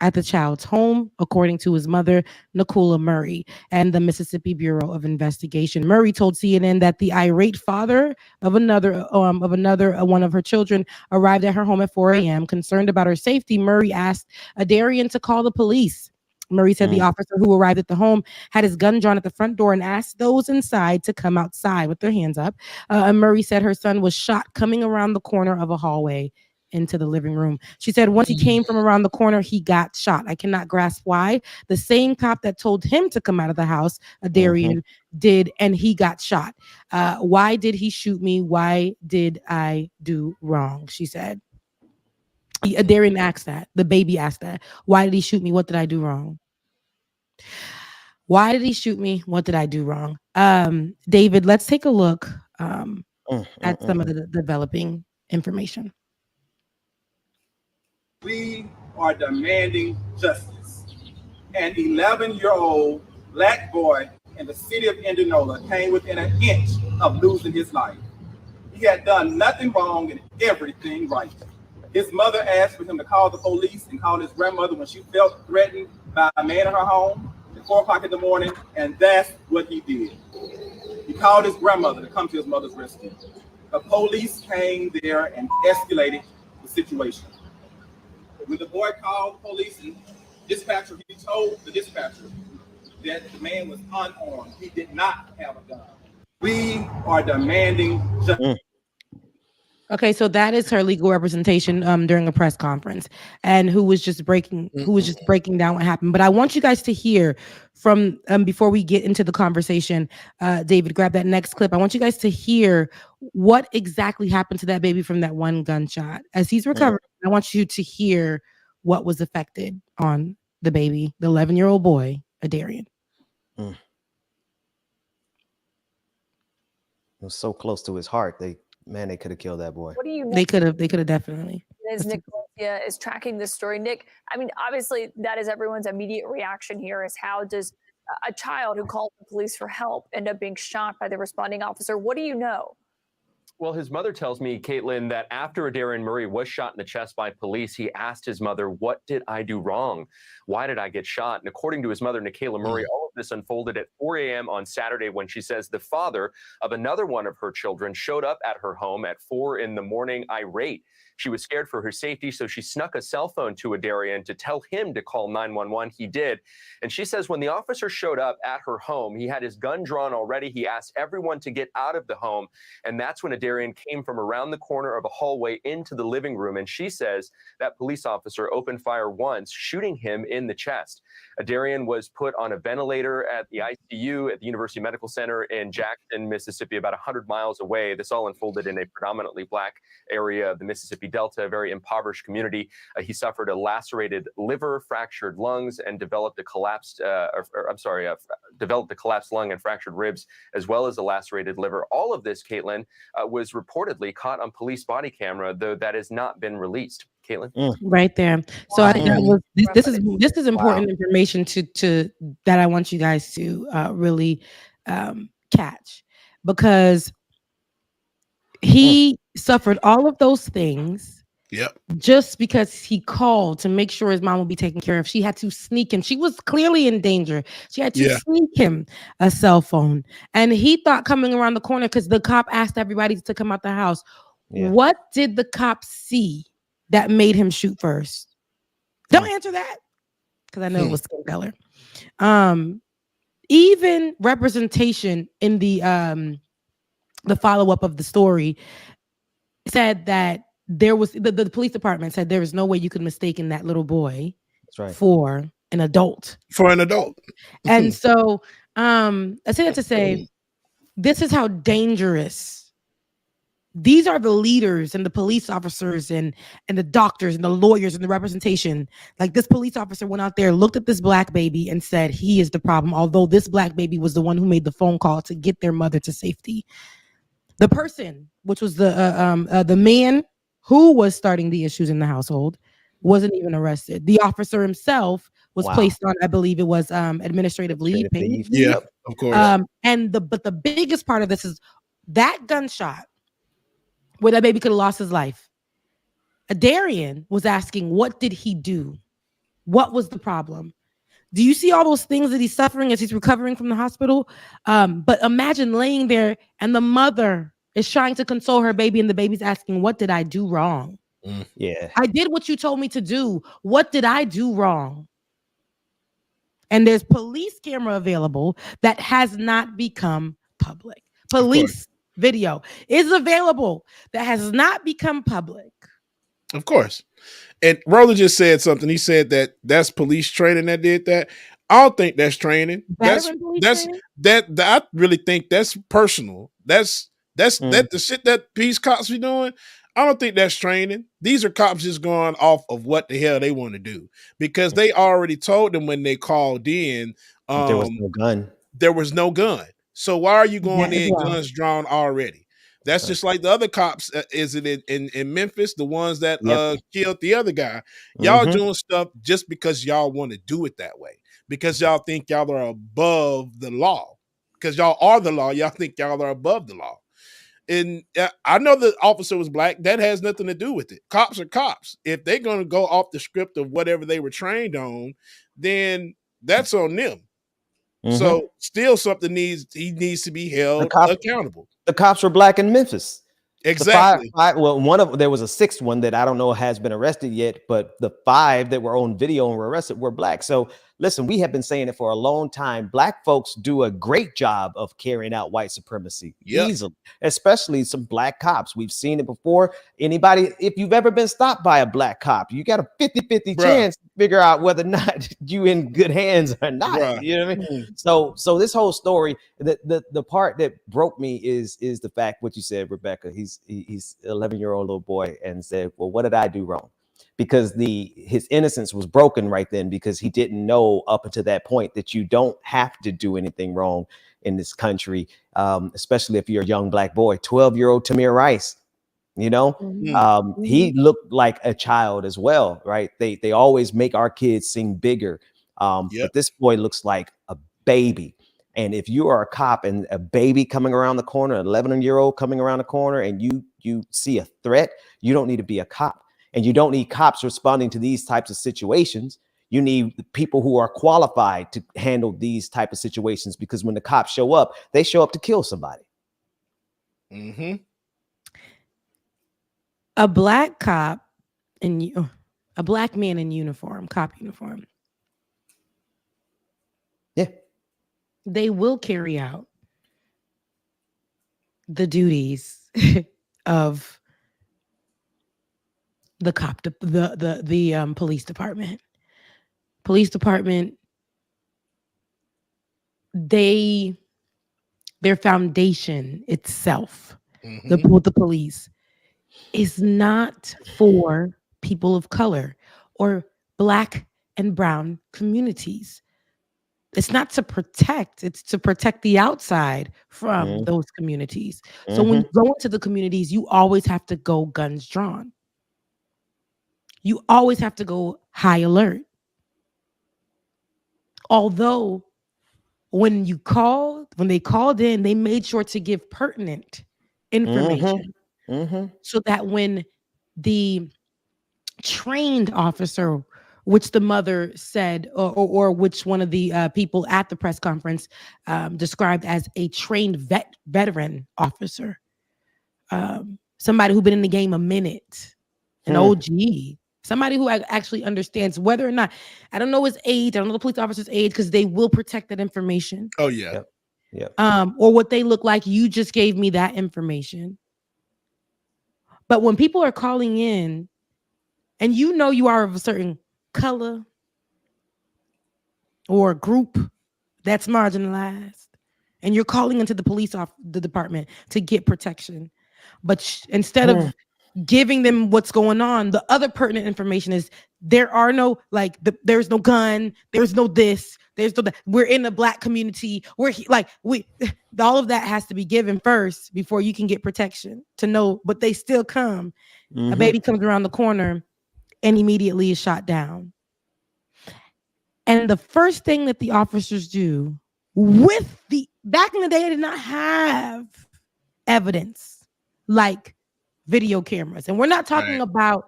at the child's home, according to his mother, Nicola Murry, and the Mississippi Bureau of Investigation. Murry told CNN that the irate father of another one of her children arrived at her home at 4 a.m. Concerned about her safety, Murry asked Aderrien to call the police. Murry said the officer who arrived at the home had his gun drawn at the front door and asked those inside to come outside with their hands up. And Murry said her son was shot coming around the corner of a hallway into the living room. She said once he came from around the corner, he got shot. I cannot grasp why. The same cop that told him to come out of the house, Aderrien, did, and he got shot. Why did he shoot me? Why did I do wrong? She said. Aderrien asked that. The baby asked that. Why did he shoot me? What did I do wrong? Why did he shoot me? What did I do wrong? David, let's take a look at some of the developing information. We are demanding justice. An 11-year-old black boy in the city of Indianola came within an inch of losing his life. He had done nothing wrong and everything right. His mother asked for him to call the police and call his grandmother when she felt threatened by a man in her home at 4 o'clock in the morning, and that's what he did. He called his grandmother to come to his mother's rescue. The police came there and escalated the situation. When the boy called the police and dispatcher, he told the dispatcher that the man was unarmed. He did not have a gun. We are demanding justice. Okay, so that is her legal representation during a press conference, and who was just breaking down what happened. But I want you guys to hear from before we get into the conversation. David, grab that next clip. I want you guys to hear what exactly happened to that baby from that one gunshot. As he's recovering, I want you to hear what was affected on the baby, the 11-year-old boy, Aderrien. It was so close to his heart. They could have killed that boy. What do you know? They could have definitely. As Nick is tracking this story, Nick, I mean, obviously that is everyone's immediate reaction here is how does a child who called the police for help end up being shot by the responding officer? What do you know? Well, his mother tells me, Caitlin, that after Aderrien Murry was shot in the chest by police, he asked his mother, what did I do wrong? Why did I get shot? And according to his mother, Nicola Murry, all of this unfolded at 4 a.m. on Saturday when she says the father of another one of her children showed up at her home at 4 in the morning, irate. She was scared for her safety, so she snuck a cell phone to Aderrien to tell him to call 911. He did. And she says when the officer showed up at her home, he had his gun drawn already. He asked everyone to get out of the home. And that's when Aderrien came from around the corner of a hallway into the living room. And she says that police officer opened fire once, shooting him in the chest. Aderrien was put on a ventilator at the ICU at the University Medical Center in Jackson, Mississippi, about 100 miles away. This all unfolded in a predominantly black area of the Mississippi Delta, a very impoverished community. He suffered a lacerated liver, fractured lungs, and developed a collapsed lung and fractured ribs, as well as a lacerated liver. All of this, Caitlin, was reportedly caught on police body camera, though that has not been released. Caitlin, right there. So I think this is important information to that I want you guys to really catch, because he suffered all of those things. Yep. Just because he called to make sure his mom would be taken care of. She had to sneak him. She was clearly in danger. She had to sneak him a cell phone. And he thought coming around the corner, because the cop asked everybody to come out the house. Yeah. What did the cop see that made him shoot first? Don't answer that, because I know it was skin color. Even representation in the follow-up of the story, said that there was the police department said there was no way you could mistaken that little boy for an adult. And so I say that to say this is how dangerous. These are the leaders and the police officers and the doctors and the lawyers and the representation. Like this police officer went out there, looked at this black baby and said he is the problem, although this black baby was the one who made the phone call to get their mother to safety. The person, which was the man who was starting the issues in the household, wasn't even arrested. The officer himself was placed on, I believe it was administrative leave. Yeah, of course. But the biggest part of this is that gunshot where that baby could have lost his life. Aderrien was asking, what did he do? What was the problem? Do you see all those things that he's suffering as he's recovering from the hospital? But imagine laying there and the mother is trying to console her baby and the baby's asking, what did I do wrong? Yeah. I did what you told me to do. What did I do wrong? And there's police camera available that has not become public. Police video is available that has not become public. Of course. And Roller just said something. He said that that's police training that did that. I don't think that's training. I really think that's personal. That's the shit that peace cops be doing. I don't think that's training. These are cops just going off of what the hell they want to do because they already told them when they called in there was no gun. There was no gun. So why are you going in guns drawn already? That's just like the other cops. Is it in Memphis? The ones that killed the other guy. Y'all doing stuff just because y'all want to do it that way. Because y'all think y'all are above the law. Because y'all are the law. Y'all think y'all are above the law. And I know the officer was black. That has nothing to do with it. Cops are cops. If they're going to go off the script of whatever they were trained on, then that's on them. So still something he needs to be held accountable. The cops were black in Memphis. Exactly. There was a sixth one that I don't know has been arrested yet, but the 5 that were on video and were arrested were black. So listen, we have been saying it for a long time. Black folks do a great job of carrying out white supremacy easily, especially some black cops. We've seen it before. Anybody, if you've ever been stopped by a black cop, you got a 50-50 chance to figure out whether or not you in good hands or not. You know what I mean? So this whole story, the part that broke me is the fact what you said, Rebecca. He's 11-year-old little boy and said, well, what did I do wrong? Because his innocence was broken right then because he didn't know up until that point that you don't have to do anything wrong in this country, especially if you're a young black boy. 12-year-old Tamir Rice, you know, he looked like a child as well, right? They always make our kids seem bigger, but this boy looks like a baby. And if you are a cop and a baby coming around the corner, an 11-year-old coming around the corner, and you see a threat, you don't need to be a cop. And you don't need cops responding to these types of situations. You need people who are qualified to handle these type of situations, because when the cops show up, they show up to kill somebody. A black cop a black man in uniform, cop uniform. Yeah. They will carry out the duties of the cop, the police department. Police department, their foundation itself, the police, is not for people of color or black and brown communities. It's not to protect, it's to protect the outside from those communities. So when you go into the communities, you always have to go guns drawn. You always have to go high alert. Although when they called in, they made sure to give pertinent information so that when the trained officer, which the mother said, or which one of the people at the press conference described as a trained veteran officer, somebody who's been in the game a minute, an OG, somebody who actually understands whether or not, I don't know his age, I don't know the police officer's age, because they will protect that information. Oh, yeah. Or what they look like. You just gave me that information. But when people are calling in and you know you are of a certain color or a group that's marginalized, and you're calling into the the department to get protection, but instead of giving them what's going on, the other pertinent information is there are no there's no gun, there's no this, there's no that. We're in the Black community. All of that has to be given first before you can get protection to know. But they still come. A baby comes around the corner and immediately is shot down. And the first thing that the officers do back in the day, they did not have evidence like video cameras. And we're not talking about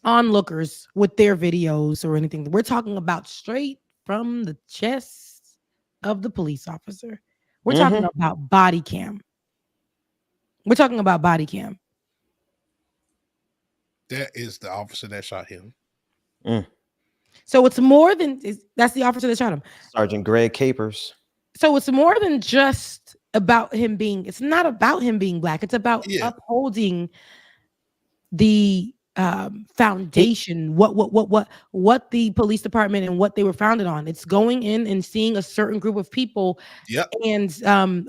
onlookers with their videos or anything. We're talking about straight from the chest of the police officer. We're talking about body cam. We're talking about body cam. That is the officer that shot him. So it's more than that's the officer that shot him. Sergeant Greg Capers. So it's more than just about him being. It's not about him being Black. It's about upholding the foundation. What the police department and what they were founded on. It's going in and seeing a certain group of people. And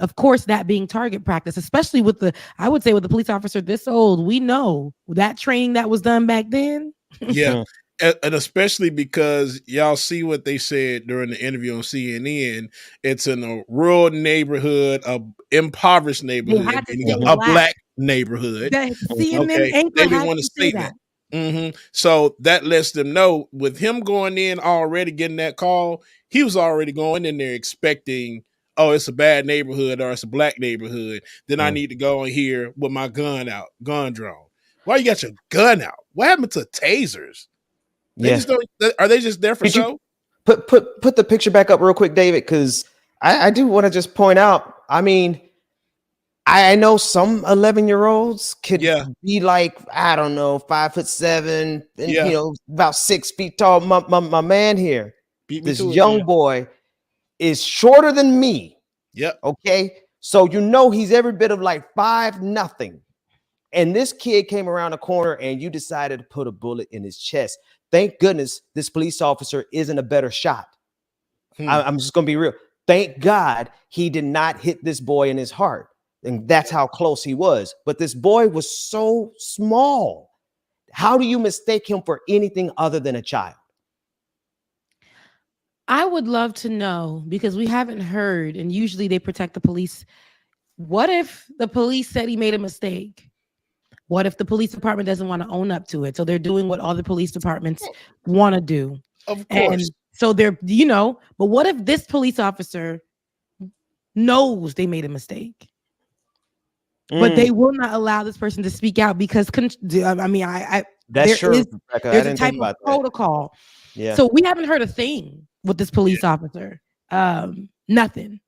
of course, that being target practice, especially with the police officer this old. We know that training that was done back then. Yeah. And especially because y'all see what they said during the interview on CNN, it's in a rural neighborhood, a impoverished neighborhood, a Black neighborhood. CNN they didn't want to say that. So that lets them know with him going in already getting that call, he was already going in there expecting, oh, it's a bad neighborhood or it's a Black neighborhood. Then I need to go in here with my gun drawn. Why you got your gun out? What happened to tasers? Are they just there for show? Put the picture back up real quick, David, because I do want to just point out. I mean, I know some 11-year-olds could be like, I don't know, 5'7", and about 6 feet tall. My man here, this young boy, is shorter than me. Yep. Okay, so he's every bit of like 5'0". And this kid came around the corner, and you decided to put a bullet in his chest. Thank goodness this police officer isn't a better shot. I'm just going to be real. Thank God he did not hit this boy in his heart. And that's how close he was. But this boy was so small. How do you mistake him for anything other than a child? I would love to know, because we haven't heard, and usually they protect the police. What if the police said he made a mistake? What if the police department doesn't want to own up to it? So they're doing what all the police departments want to do. Of course. And so they're, but what if this police officer knows they made a mistake? But they will not allow this person to speak out because, that's true. There's a type of protocol. Yeah. So we haven't heard a thing with this police officer. Nothing.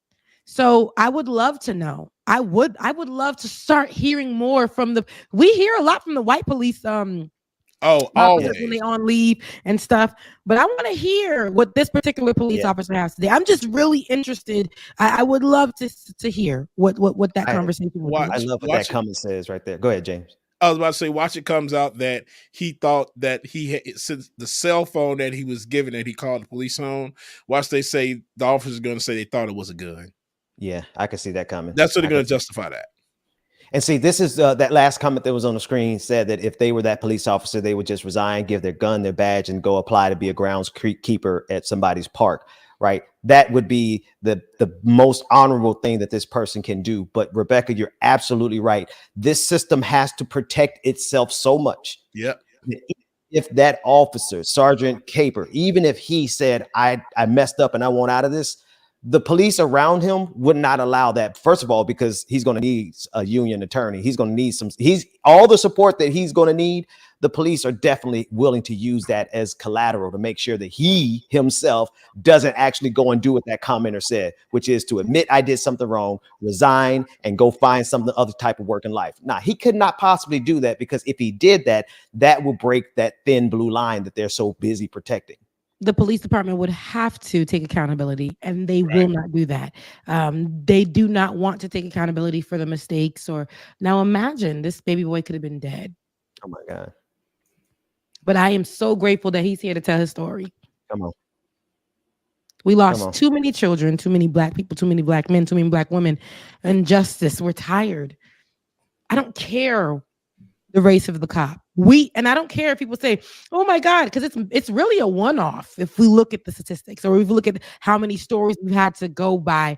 So I would love to know. I would love to start hearing more from we hear a lot from the white police always when they on leave and stuff, but I want to hear what this particular police officer has today. I'm just really interested. I would love to hear what that conversation would be. I love what that comment says right there. Go ahead, James. I was about to say, watch it comes out that he thought that he had, since the cell phone that he was given that he called the police on, watch they say the officer's going to say they thought it was a gun. Yeah, I can see that coming. That's what they're going to justify that. And see, this is that last comment that was on the screen said that if they were that police officer, they would just resign, give their gun, their badge, and go apply to be a groundskeeper at somebody's park, right? That would be the most honorable thing that this person can do. But Rebecca, you're absolutely right. This system has to protect itself so much. Yep. If that officer, Sergeant Caper, even if he said, I messed up and I want out of this, the police around him would not allow that. First of all, because he's going to need a union attorney. He's going to need all the support that he's going to need. The police are definitely willing to use that as collateral to make sure that he himself doesn't actually go and do what that commenter said, which is to admit I did something wrong, resign, and go find some other type of work in life. Now, he could not possibly do that, because if he did that, that will break that thin blue line that they're so busy protecting. the police department would have to take accountability, and they will not do that. They do not want to take accountability for the mistakes. Or now imagine this baby boy could have been dead. Oh my God. But I am so grateful that he's here to tell his story. Come on. We lost too many children, too many Black people, too many Black men, too many Black women. Injustice. We're tired. I don't care the race of the cop. And I don't care if people say, oh my God, because it's really a one-off if we look at the statistics, or if we look at how many stories we've had to go by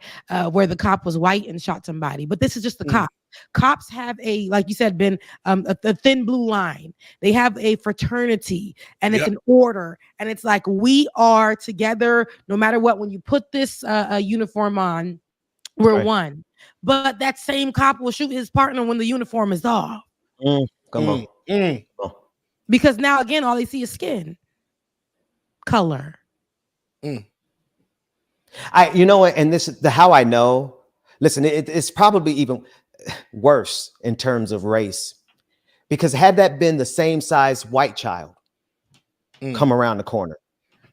where the cop was white and shot somebody. But this is just the cop. Cops have like you said, Ben, a thin blue line. They have a fraternity, and it's an order. And it's like, we are together no matter what. When you put this uniform on, we're one. But that same cop will shoot his partner when the uniform is off. Come on. Because now, again, all they see is skin color. You know what? And this is how I know. Listen, it's probably even worse in terms of race, because had that been the same size white child come around the corner,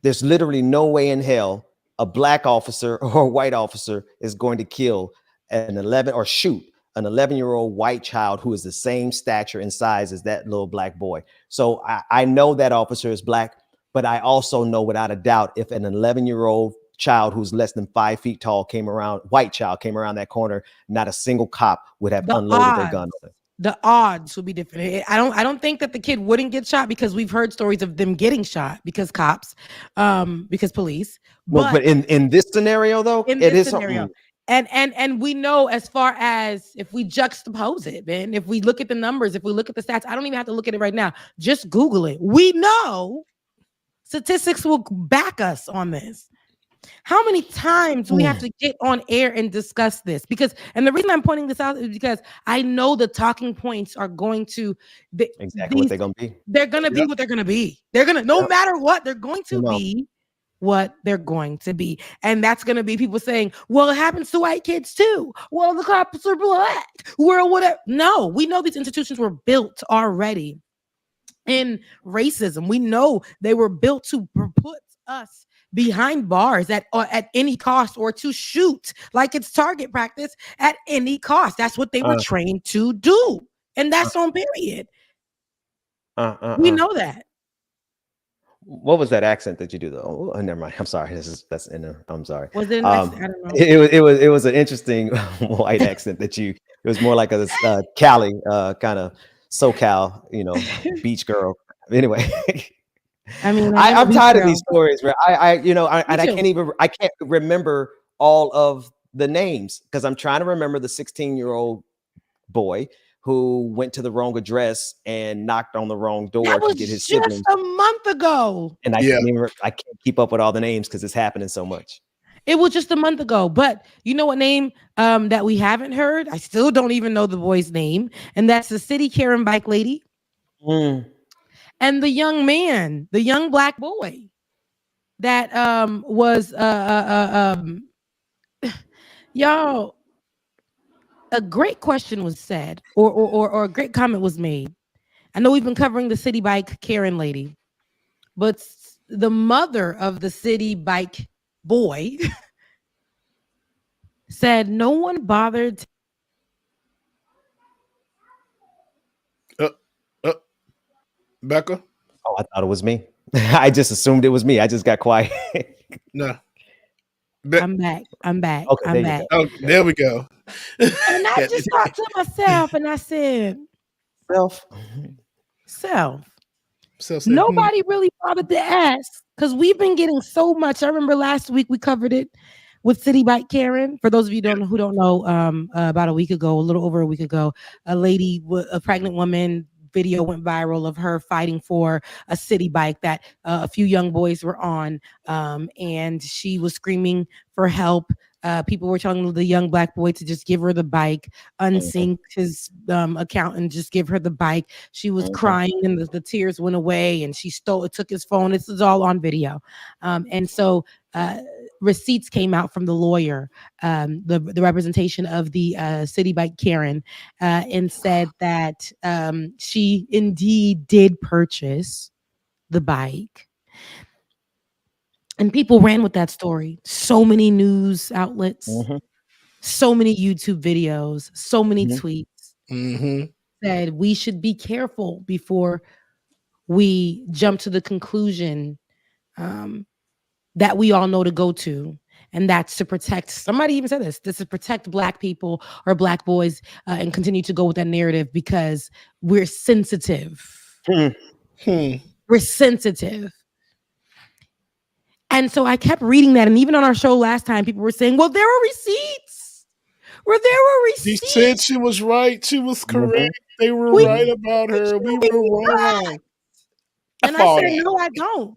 there's literally no way in hell a Black officer or a white officer is going to kill an 11-year-old white child who is the same stature and size as that little Black boy. So I know that officer is Black, but I also know without a doubt, if an 11-year-old child who's less than 5 feet tall white child came around that corner, not a single cop would have unloaded their gun on him. The odds would be different. I don't think that the kid wouldn't get shot, because we've heard stories of them getting shot because cops, because police. But in this scenario, though, it is scenario. And we know, as far as if we juxtapose it, man, if we look at the numbers, if we look at the stats, I don't even have to look at it right now. Just Google it. We know statistics will back us on this. How many times we have to get on air and discuss this? And the reason I'm pointing this out is because I know the talking points are going to be what they're going to be. They're going to be what they're going to be. They're going to, no matter what, they're going to be what they're going to be. And that's going to be people saying, well, it happens to white kids too. Well, the cops are Black. We're whatever. No, we know these institutions were built already in racism. We know they were built to put us behind bars at any cost, or to shoot like it's target practice at any cost. That's what they were trained to do. And that's on period. We know that. What was that accent that you do though? Oh, never mind. I'm sorry. I'm sorry. Was it? I don't know. It was an interesting white accent that it was more like a Cali kind of SoCal, beach girl. Anyway. I mean, I'm tired of these stories where I can't remember all of the names, because I'm trying to remember the 16-year-old boy who went to the wrong address and knocked on the wrong door to get his siblings. Just a month ago. And I can't keep up with all the names because it's happening so much. It was just a month ago. But you know what name that we haven't heard? I still don't even know the boy's name. And that's the city Karen bike lady. And the young man, the young Black boy that was y'all, a great question was said, or a great comment was made. I know we've been covering the city bike Karen lady, but the mother of the city bike boy said no one bothered. Becca? Oh, I thought it was me. I just assumed it was me. I just got quiet. No. I'm back. Okay, I'm back. Oh, there we go. And I just thought to myself, and I said, self. Nobody really bothered to ask, because we've been getting so much. I remember last week we covered it with City Bike Karen. For those of you who don't know, about a week ago, a little over a week ago, a pregnant woman, video went viral of her fighting for a city bike that a few young boys were on, and she was screaming for help. People were telling the young Black boy to just give her the bike, unsync his account, and just give her the bike. She was crying, and the tears went away, and she took his phone. This is all on video. And so receipts came out from the lawyer, the representation of the city bike Karen, and said that she indeed did purchase the bike. And people ran with that story. So many news outlets, so many YouTube videos, so many tweets said we should be careful before we jump to the conclusion that we all know to go to. And that's to protect, somebody even said this is to protect Black people or Black boys and continue to go with that narrative because we're sensitive. We're sensitive. And so I kept reading that. And even on our show last time, people were saying, well, there were receipts. There were receipts. She said she was right. She was correct. They were right about her. We were wrong. And I said, no, I don't.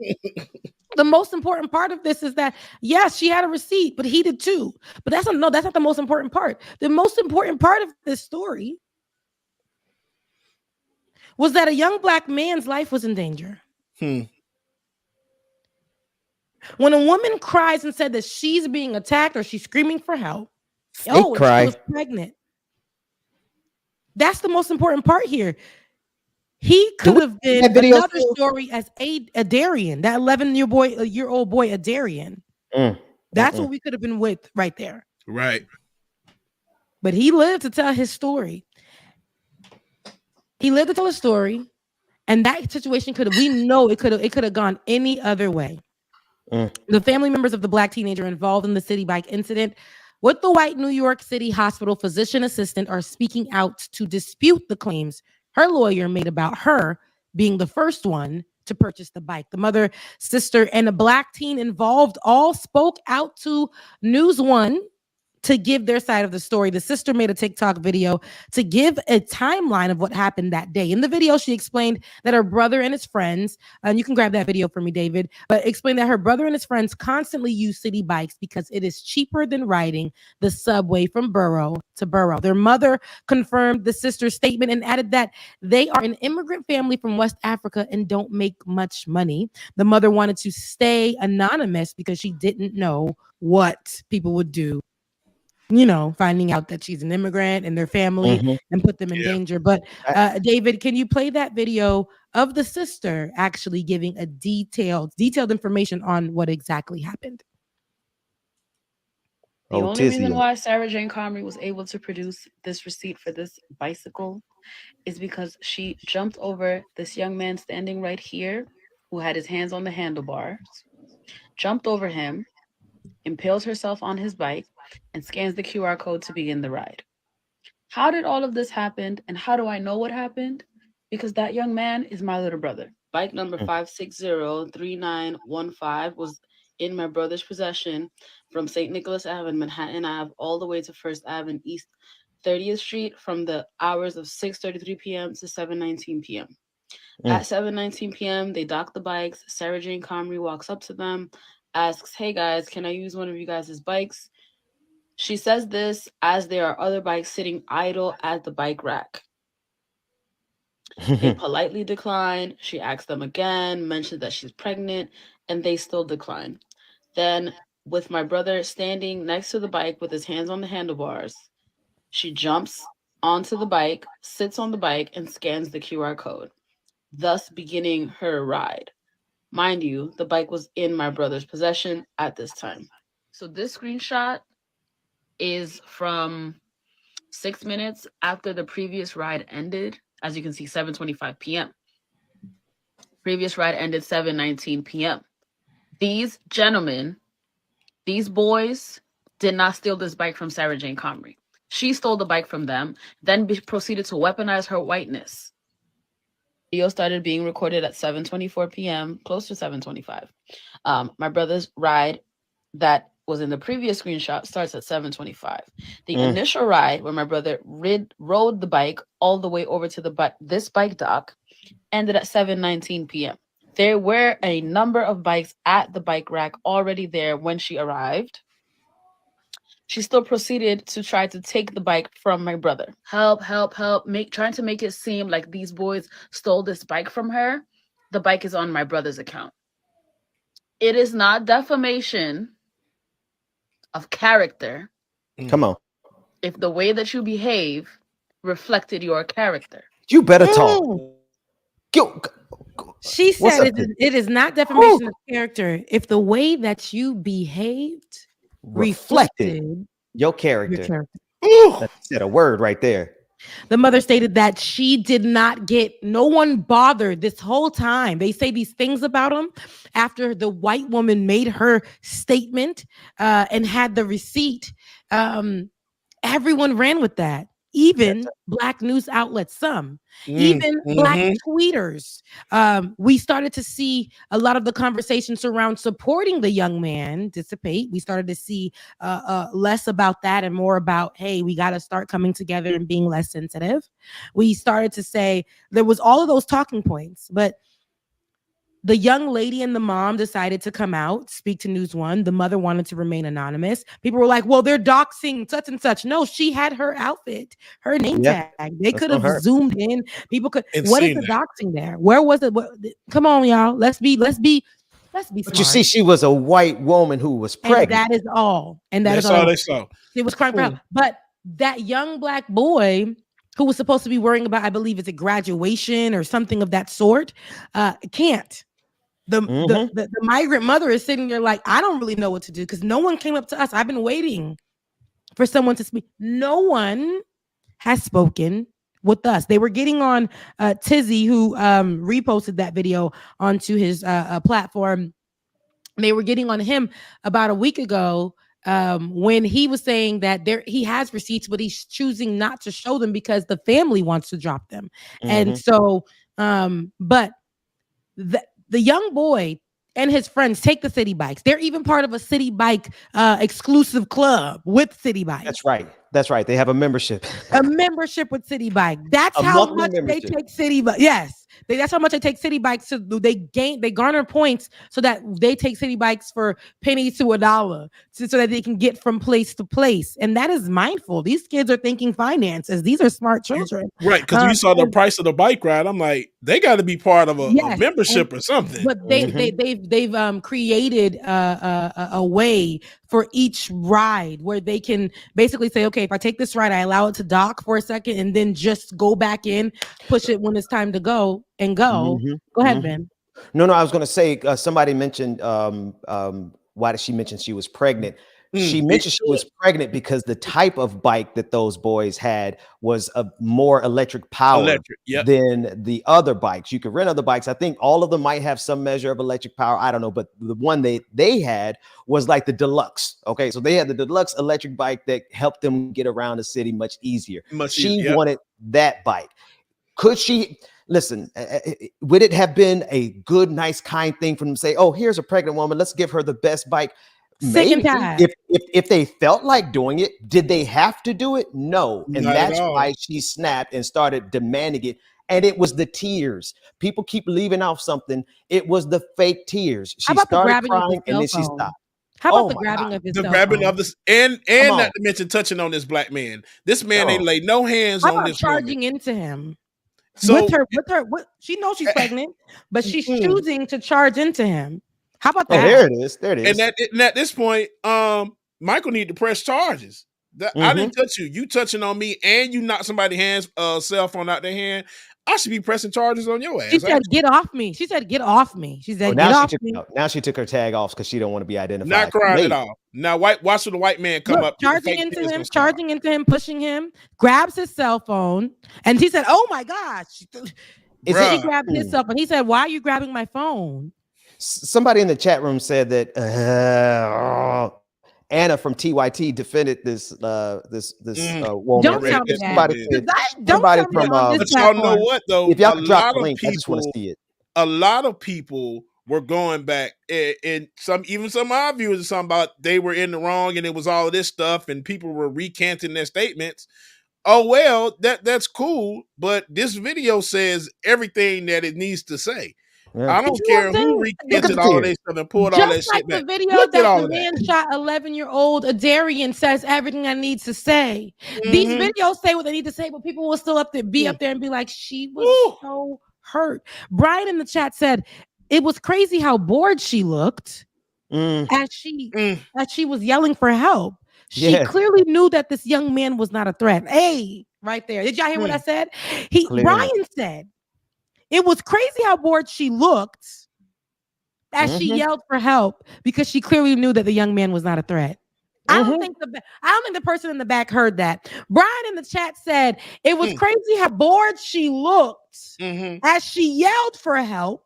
The most important part of this is that, yes, she had a receipt, but he did too. But that's not the most important part. The most important part of this story was that a young Black man's life was in danger. When a woman cries and said that she's being attacked or she's screaming for help, she was pregnant. That's the most important part here. He could have been another story as Aderrien, that 11-year-old boy Aderrien. That's what we could have been with right there. Right. But he lived to tell his story. He lived to tell his story, and that situation could have gone any other way. The family members of the Black teenager involved in the city bike incident with the white New York City hospital physician assistant are speaking out to dispute the claims her lawyer made about her being the first one to purchase the bike. The mother, sister, and a Black teen involved all spoke out to News One to give their side of the story. The sister made a TikTok video to give a timeline of what happened that day. In the video, she explained that her brother and his friends, and you can grab that video for me, David, but explained that her brother and his friends constantly use city bikes because it is cheaper than riding the subway from borough to borough. Their mother confirmed the sister's statement and added that they are an immigrant family from West Africa and don't make much money. The mother wanted to stay anonymous because she didn't know what people would do, finding out that she's an immigrant and their family and put them in danger. But David, can you play that video of the sister actually giving a detailed information on what exactly happened? The only reason why Sarah Jane Comrie was able to produce this receipt for this bicycle is because she jumped over this young man standing right here who had his hands on the handlebars, jumped over him, impales herself on his bike, and scans the QR code to begin the ride. How did all of this happen, and how do I know what happened? Because that young man is my little brother. Bike number 5603915 was in my brother's possession from St. Nicholas Ave and Manhattan Ave all the way to First Ave and East 30th Street from the hours of 6:33 p.m. to 7:19 p.m. At 7:19 p.m., they dock the bikes. Sarah Jane Comrie walks up to them, asks, "Hey guys, can I use one of you guys' bikes?" She says this as there are other bikes sitting idle at the bike rack. They politely decline. She asks them again, mentions that she's pregnant, and they still decline. Then, with my brother standing next to the bike with his hands on the handlebars, she jumps onto the bike, sits on the bike, and scans the QR code, thus beginning her ride. Mind you, the bike was in my brother's possession at this time. So this screenshot is from 6 minutes after the previous ride ended. As you can see, 7:25 p.m. Previous ride ended 7:19 p.m. These gentlemen, these boys, did not steal this bike from Sarah Jane Comrie. She stole the bike from them, then proceeded to weaponize her whiteness. Video started being recorded at 7:24 p.m., close to 7:25. My brother's ride that was in the previous screenshot starts at 7:25. The initial ride where my brother rode the bike all the way over to this bike dock ended at 7:19 p.m. There were a number of bikes at the bike rack already there when she arrived. She still proceeded to try to take the bike from my brother. Help, trying to make it seem like these boys stole this bike from her. The bike is on my brother's account. It is not defamation of character. Come on. If the way that you behave reflected your character. You better talk. She What's said up, it is not defamation of character if the way that you behaved reflected your character. Your character. That said a word right there. The mother stated that she did not get, no one bothered this whole time. They say these things about him after the white woman made her statement and had the receipt. Everyone ran with that. Even black news outlets, some, even black tweeters. We started to see a lot of the conversations around supporting the young man dissipate. We started to see less about that and more about, hey, we got to start coming together and being less sensitive. We started to say there was all of those talking points, but the young lady and the mom decided to come out, speak to News One. The mother wanted to remain anonymous. People were like, well, they're doxing such and such. No, she had her outfit, her name tag. They could have zoomed in. People could. What is the doxing there? Where was it? Come on, y'all. Let's be smart. But you see, she was a white woman who was pregnant. And that is all. And that's all they saw. It was crying for help. But that young black boy who was supposed to be worrying about, I believe, is it graduation or something of that sort, can't. The migrant mother is sitting there like, I don't really know what to do because no one came up to us. I've been waiting for someone to speak. No one has spoken with us. They were getting on Tizzy, who reposted that video onto his platform. They were getting on him about a week ago when he was saying that he has receipts, but he's choosing not to show them because the family wants to drop them. And so, but the young boy and his friends take the city bikes. They're even part of a city bike exclusive club with city bikes. That's right. They have a membership. A membership with City Bike. That's how much they take City Bike. Yes. That's how much they take City Bikes. So they garner points so that they take City Bikes for pennies to $1 so that they can get from place to place. And that is mindful. These kids are thinking finances. These are smart children. Right. Because we saw the price of the bike ride. I'm like, they got to be part of a membership or something. But they've created a way for each ride where they can basically say, okay, if I take this ride, I allow it to dock for a second and then just go back in, push it when it's time to go and go. Go ahead, Ben. No, I was going to say, somebody mentioned, why did she mention she was pregnant? She mentioned she was pregnant because the type of bike that those boys had was a more electric power than the other bikes. You could rent other bikes. I think all of them might have some measure of electric power. I don't know, but the one they had was like the deluxe. Okay, so they had the deluxe electric bike that helped them get around the city much easier. She wanted that bike. Could she? Listen, would it have been a good, nice, kind thing for them to say, oh, here's a pregnant woman, let's give her the best bike? Maybe. If they felt like doing it, did they have to do it? No. And that's why she snapped and started demanding it. And it was the tears. People keep leaving off something. It was the fake tears. She started crying and then she stopped. How about the grabbing of his cell phone? The grabbing of this, and not to mention touching on this black man. This man ain't laid no hands on this charging into him. So with her, she knows she's pregnant, but she's choosing to charge into him. How about that? There it is. And at this point, Michael need to press charges. I didn't touch you. You touching on me, and you knocked somebody's cell phone out their hand. I should be pressing charges on your ass. She said, "Get off me." She said, "Get off me." She said, "Get off me." Now she took her tag off because she don't want to be identified. Not crying at all. Now, watch the white man come up, charging into him, pushing him, grabs his cell phone, and he said, "Oh my gosh!" She grabbed his cell phone. He said, "Why are you grabbing my phone?" Somebody in the chat room said that Anna from TYT defended this woman. Don't tell me that. But y'all know what though? If y'all could drop the link, I just want to see it. A lot of people were going back, and some of our viewers are talking about they were in the wrong, and it was all of this stuff, and people were recanting their statements. Oh well, that's cool, but this video says everything that it needs to say. I don't care who recanted all of this stuff and pulled all that shit back. The video that the man shot 11-year-old Aderrien says everything I need to say. These videos say what they need to say, but people will still up there and be like, she was so hurt. Brian in the chat said it was crazy how bored she looked as she was yelling for help. She clearly knew that this young man was not a threat. Hey, right there. Did y'all hear what I said? Brian said, It was crazy how bored she looked as she yelled for help because she clearly knew that the young man was not a threat. I don't think the person in the back heard that. Brian in the chat said it was crazy how bored she looked as she yelled for help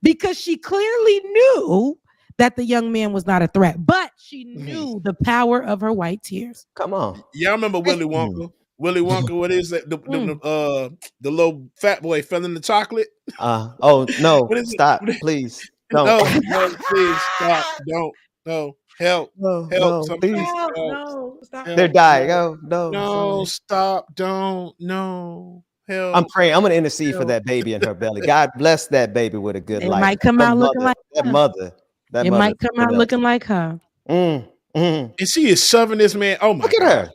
because she clearly knew that the young man was not a threat, but she knew the power of her white tears. Come on. Y'all remember Willy Wonka? Willy Wonka, what is that? The little fat boy fell in the chocolate. Oh no! Stop, please. Don't. No, please stop. Don't. No. Help. No, please. Help. No. Stop. They're dying. Oh no. No, stop. Don't. No. Help. I'm praying. I'm gonna intercede for that baby in her belly. God bless that baby with a good life. It might come out looking like that mother. It might come out looking like her. And she is shoving this man. Oh my! Look at her.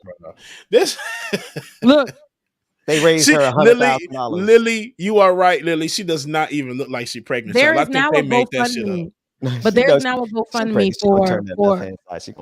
This look. They raised her $100,000. Lily, you are right, Lily. She does not even look like she's pregnant. There so is now a GoFundMe. But there's now a GoFundMe for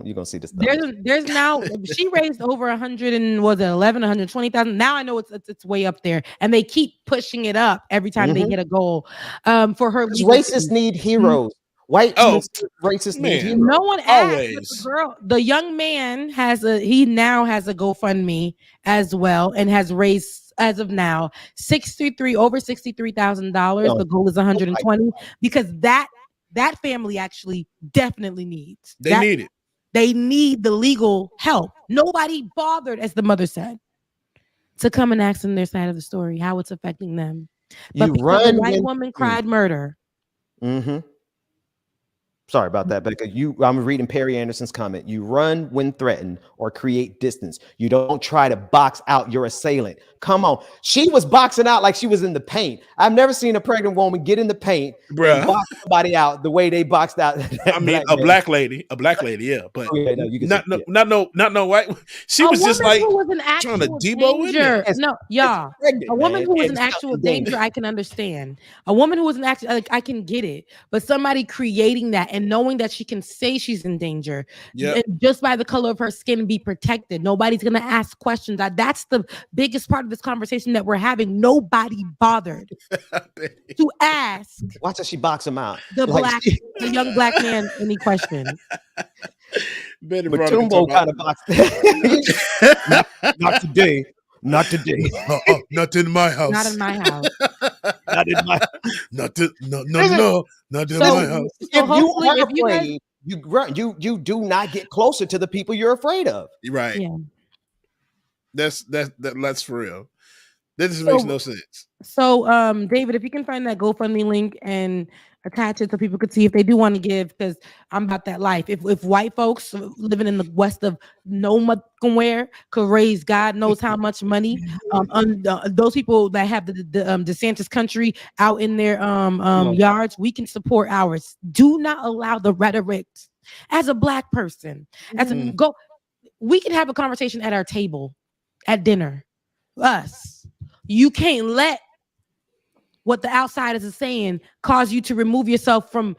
you're gonna see this. There's now she raised over 120,000. Now I know it's way up there, and they keep pushing it up every time they hit a goal. For her, racists need heroes. White racists need heroes. No one asked. The young man now has a GoFundMe as well, and has raised as of now over $63,000. The goal is 120 because that family actually definitely needs. They need it. They need the legal help. Nobody bothered, as the mother said, to come and ask them their side of the story, how it's affecting them. But because a white woman cried murder. Sorry about that, but I'm reading Perry Anderson's comment. You run when threatened or create distance. You don't try to box out your assailant. Come on. She was boxing out like she was in the paint. I've never seen a pregnant woman get in the paint and box somebody out the way they boxed out. I mean, a black lady, yeah, but not no white. She was just like trying to debo danger. No, y'all. A woman who was in actual danger, I can understand. A woman who was in actual, I can get it. But somebody creating that and knowing that she can say she's in danger, and just by the color of her skin be protected. Nobody's gonna ask questions. That's the biggest part of this conversation that we're having. Nobody bothered to ask. Watch how she box him out. The young black man any questions. Matumbo kind of box. Not today. Not today. Not in my house. Not in my house. Not in my. Not in my house. If you are afraid, you run. You do not get closer to the people you're afraid of. Right. Yeah. That's for real. That just makes no sense. So, David, if you can find that GoFundMe link and attach it so people could see if they do want to give, because I'm about that life. If white folks living in the west of nowhere could raise God knows how much money, those people that have the DeSantis country out in their yards, we can support ours. Do not allow the rhetoric. As a black person, we can have a conversation at our table, at dinner. You can't let what the outsiders are saying cause you to remove yourself from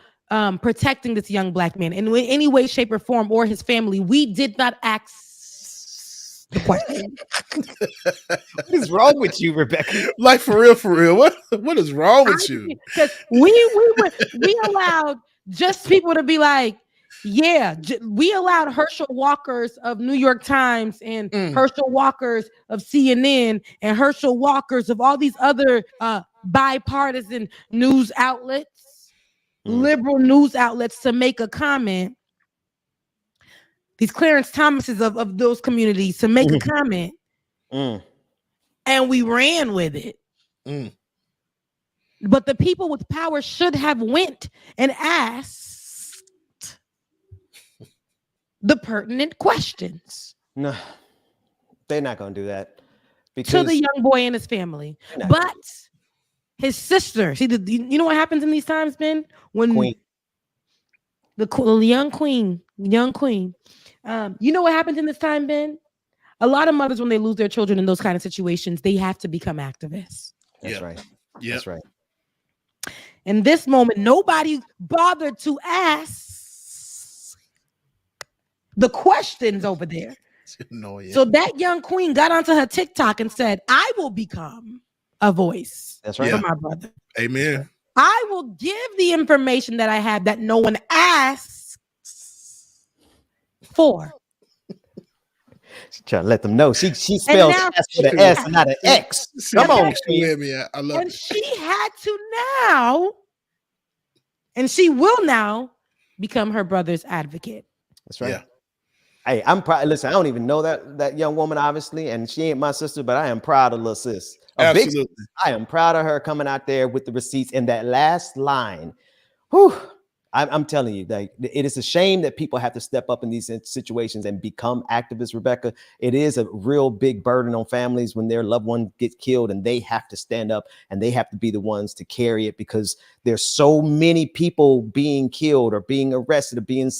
protecting this young black man in any way, shape, or form, or his family. We did not ask the question. What is wrong with you, Rebecca? Like for real? What is wrong with you? Because we allowed just people to be like, we allowed Herschel Walkers of New York Times and Herschel Walkers of CNN and Herschel Walkers of all these other bipartisan news outlets, liberal news outlets to make a comment. These Clarence Thomases of those communities to make a comment. And we ran with it. But the people with power should have went and asked the pertinent questions. No, they're not going to do that. To the young boy and his family. But his sister, you know what happens in these times, Ben? When the young queen, you know what happens in this time, Ben? A lot of mothers, when they lose their children in those kind of situations, they have to become activists. That's right. Yeah, that's right. In this moment, nobody bothered to ask the questions over there. So that young queen got onto her TikTok and said, I will become a voice. That's right. For my brother. Amen. I will give the information that I have that no one asks for. She's trying to let them know. She spells S with an S and not an X. Come on, I love and she had to now, and she will now become her brother's advocate. That's right. Yeah. Hey, I'm proud. Listen, I don't even know that young woman, obviously, and she ain't my sister, but I am proud of little sis. Absolutely. I am proud of her coming out there with the receipts in that last line. Whew. I'm telling you, like, it is a shame that people have to step up in these situations and become activists, Rebecca. It is a real big burden on families when their loved one gets killed and they have to stand up and they have to be the ones to carry it, because there's so many people being killed or being arrested or being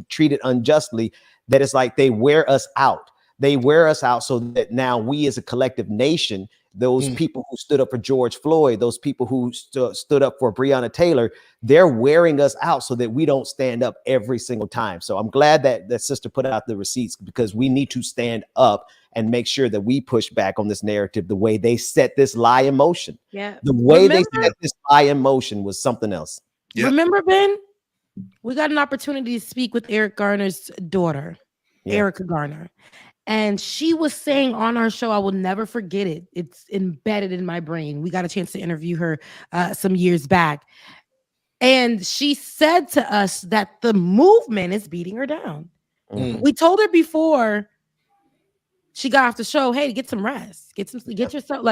treated unjustly that it's like they wear us out. They wear us out so that now we as a collective nation, those people who stood up for George Floyd, those people who stood up for Breonna Taylor, they're wearing us out so that we don't stand up every single time. So I'm glad that sister put out the receipts, because we need to stand up and make sure that we push back on this narrative the way they set this lie in motion. Yeah. The way they set this lie in motion was something else. Yep. Remember, Ben, we got an opportunity to speak with Eric Garner's daughter, Erica Garner. And she was saying on our show, I will never forget it. It's embedded in my brain. We got a chance to interview her some years back. And she said to us that the movement is beating her down. We told her before she got off the show, hey, get some rest. Get yourself,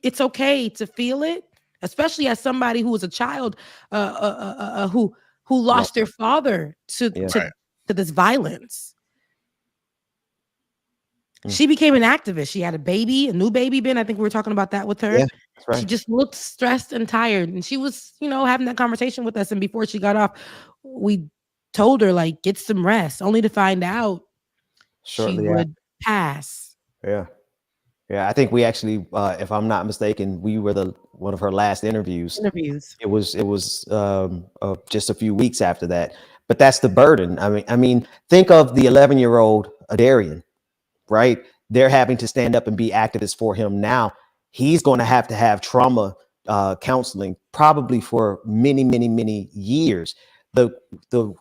it's okay to feel it, especially as somebody who was a child who lost their father to this violence. She became an activist. She had a new baby, Ben. I think we were talking about that with her. Yeah, that's right. She just looked stressed and tired. And she was, having that conversation with us. And before she got off, we told her, get some rest, only to find out she would pass. Yeah. Yeah, I think we actually, if I'm not mistaken, we were one of her last interviews. It was just a few weeks after that. But that's the burden. I mean, think of the 11-year-old Aderrien. Right? They're having to stand up and be activists for him now. He's going to have trauma counseling probably for many, many, many years. The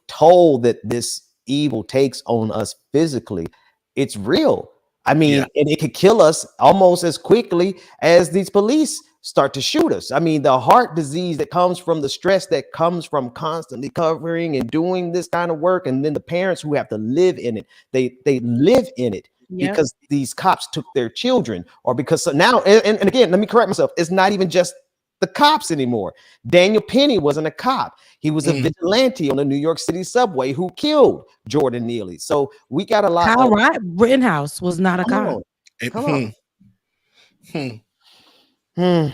toll that this evil takes on us physically, it's real. I mean, and it could kill us almost as quickly as these police start to shoot us. I mean, the heart disease that comes from the stress that comes from constantly covering and doing this kind of work, and then the parents who have to live in it, they live in it. Because these cops took their children, or because now, and again, let me correct myself. It's not even just the cops anymore. Daniel Penny wasn't a cop. He was a vigilante on the New York City subway who killed Jordan Neely. So we got a lot. Kyle Rittenhouse was not a cop. Come on.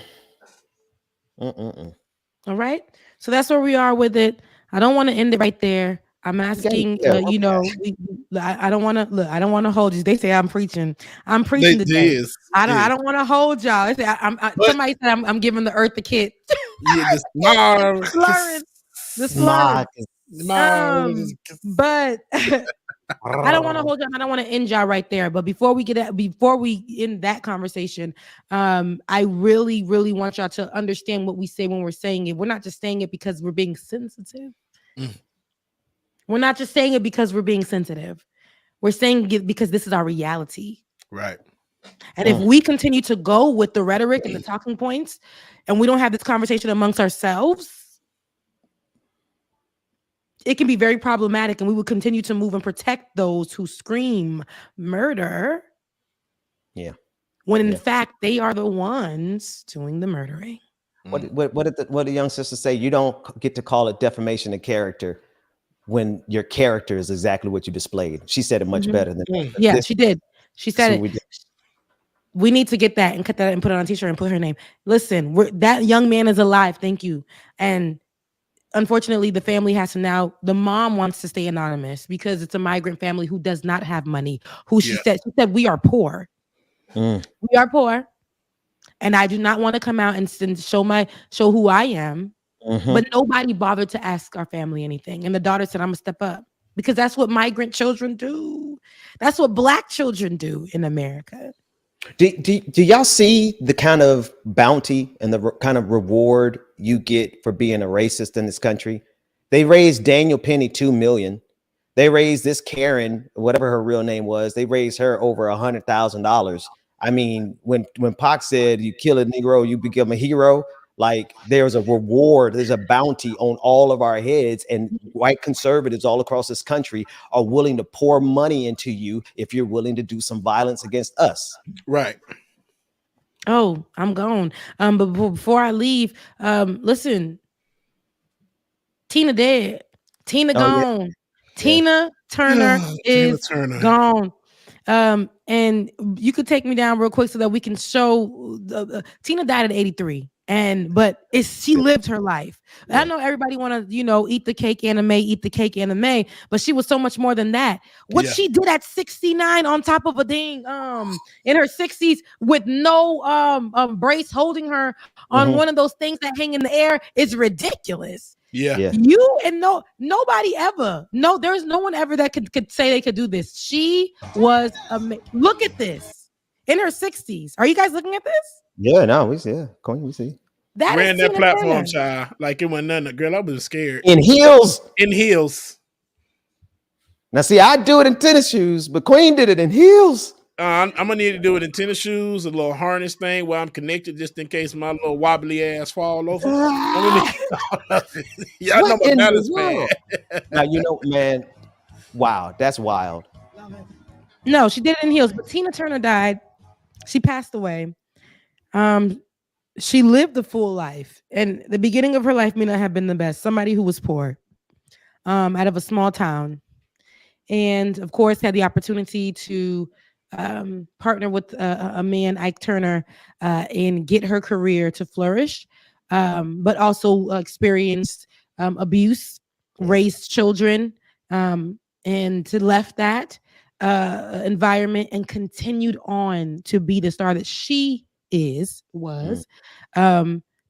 All right. So that's where we are with it. I don't want to end it right there. I'm asking, I don't want to look. I don't want to hold you. They say I'm preaching. I'm preaching today. I don't want to hold y'all. They say somebody said I'm giving the earth the kit. The slur. But I don't want to hold y'all. I don't want to end y'all right there. But before we end that conversation, I really, really want y'all to understand what we say when we're saying it. We're not just saying it because we're being sensitive. We're not just saying it because we're being sensitive. We're saying it because this is our reality. Right. And if we continue to go with the rhetoric and the talking points, and we don't have this conversation amongst ourselves, it can be very problematic, and we will continue to move and protect those who scream murder. Yeah. When in fact, they are the ones doing the murdering. What did the young sister say? You don't get to call it defamation of character when your character is exactly what you displayed. She said it much better than she did. She said it. We need to get that and cut that and put it on a t-shirt and put her name. Listen, that young man is alive. Thank you. And unfortunately, the family has to now. The mom wants to stay anonymous because it's a migrant family who does not have money. She said we are poor. We are poor, and I do not want to come out and show who I am. But nobody bothered to ask our family anything. And the daughter said, I'm gonna step up, because that's what migrant children do. That's what Black children do in America. Do y'all see the kind of bounty and the kind of reward you get for being a racist in this country? They raised Daniel Penny $2 million. They raised this Karen, whatever her real name was. They raised her over $100,000. I mean, when Pac said you kill a Negro, you become a hero. Like there's a reward, there's a bounty on all of our heads, and white conservatives all across this country are willing to pour money into you if you're willing to do some violence against us. Right. Oh, I'm gone. But before I leave, listen, Tina dead. Tina gone. Yeah. Tina Turner is gone. And you could take me down real quick so that we can show Tina died at 83. But she lived her life. Yeah. I know everybody want to, eat the cake anime, but she was so much more than that. What she did at 69 on top of a dang in her 60s with no brace holding her on one of those things that hang in the air is ridiculous. Yeah. You and nobody ever. No, there's no one ever that could say they could do this. She was look at this in her 60s. Are you guys looking at this? Yeah, no, we see. Queen, we see. That ran that platform, child. Like it wasn't nothing. Girl, I was scared. In heels. In heels. Now, see, I do it in tennis shoes, but Queen did it in heels. I'm gonna need to do it in tennis shoes, a little harness thing where I'm connected just in case my little wobbly ass fall over. Y'all know my balance, man. Now man. Wow, that's wild. No, she did it in heels, but Tina Turner died. She passed away. She lived a full life, and the beginning of her life may not have been the best. Somebody who was poor, out of a small town, and of course had the opportunity to partner with a man, Ike Turner, and get her career to flourish, but also experienced abuse, raised children, and to left that environment and continued on to be the star that she was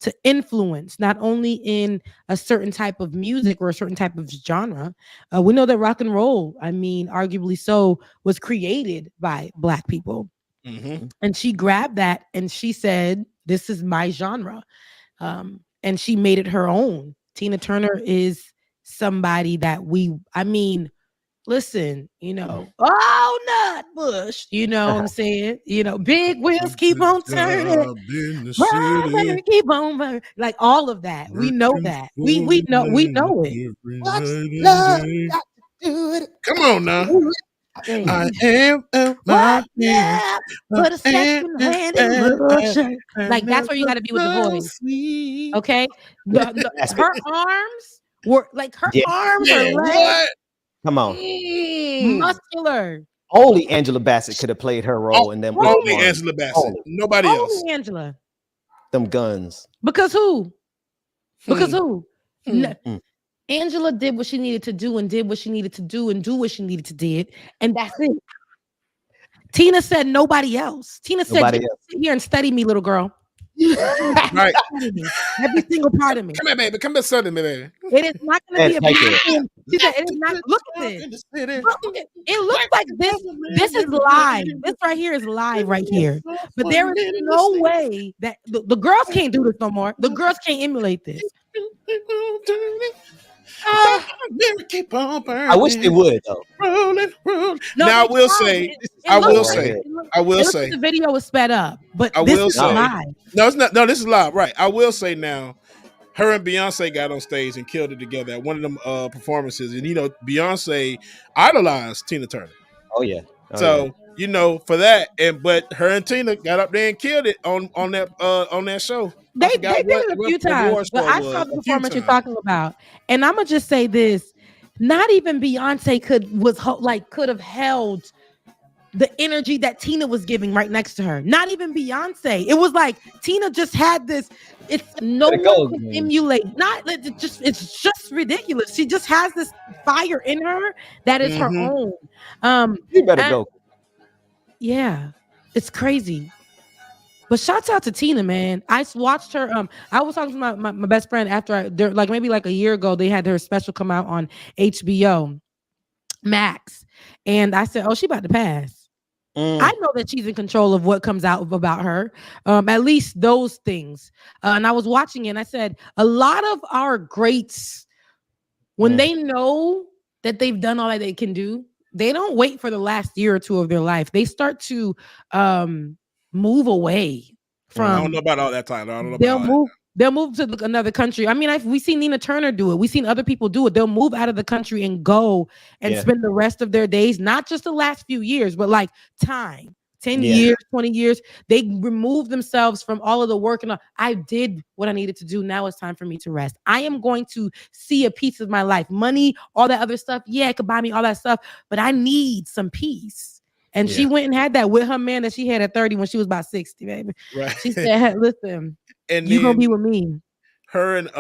to influence not only in a certain type of music or a certain type of genre. We know that rock and roll, arguably so, was created by Black people. And she grabbed that and she said, this is my genre. And she made it her own. Tina Turner is somebody that listen, oh, nut bush, you know what I'm saying? Big wheels keep on turning, keep on burning, like all of that. We know that. We know it. What's love got to do with it? Come on now. I am my man, but a second hand emotion. Like that's where you got to be with the voice. Okay, her arms were like her arms are legs. Come on. Muscular. Only Angela Bassett could have played her role in them. Only Angela Bassett. Nobody else. Only Angela. Them guns. Because who? Angela did what she needed to do and did what she needed to do and do what she needed to do. And that's it. Tina said nobody else. Tina said, sit here and study me, little girl. Right. Every single part of me. Come here, baby. Come here, study me, baby. It is not going to be a thing. She said, it is not. Look at this. It looks like this. This is live. This right here is live right here. But there is no way that the girls can't do this no more. The girls can't emulate this. I wish they would though. Rolling. Now I will say, the video was sped up, but this is live. No, it's not. No, this is live, right? I will say now, her and Beyonce got on stage and killed it together at one of them performances, and Beyonce idolized Tina Turner. Oh yeah. For that, but her and Tina got up there and killed it on that show. They did it a few times, but I saw the performance you're talking about, and I'm gonna just say this: not even Beyonce could have held the energy that Tina was giving right next to her. Not even Beyonce. It was like Tina just had this. It's no one can emulate. It's just ridiculous. She just has this fire in her that is her own. You better go. Yeah, it's crazy. But shouts out to Tina, man. I watched her. I was talking to my best friend after maybe a year ago. They had her special come out on HBO Max, and I said, "Oh, she about to pass." I know that she's in control of what comes out about her. At least those things. And I was watching it and I said, a lot of our greats, when they know that they've done all that they can do, they don't wait for the last year or two of their life. They start to move away from. I don't know about all that time. I don't know about all that. They'll move to another country. I mean, we seen Nina Turner do it. We've seen other people do it. They'll move out of the country and go and spend the rest of their days, not just the last few years, but like time, 10 years, 20 years. They remove themselves from all of the work. And I did what I needed to do. Now it's time for me to rest. I am going to see a piece of my life. Money, all that other stuff. Yeah, it could buy me all that stuff, but I need some peace. And she went and had that with her man that she had at 30 when she was about 60, baby. Right. She said, hey, listen, and you gonna be with me. Her and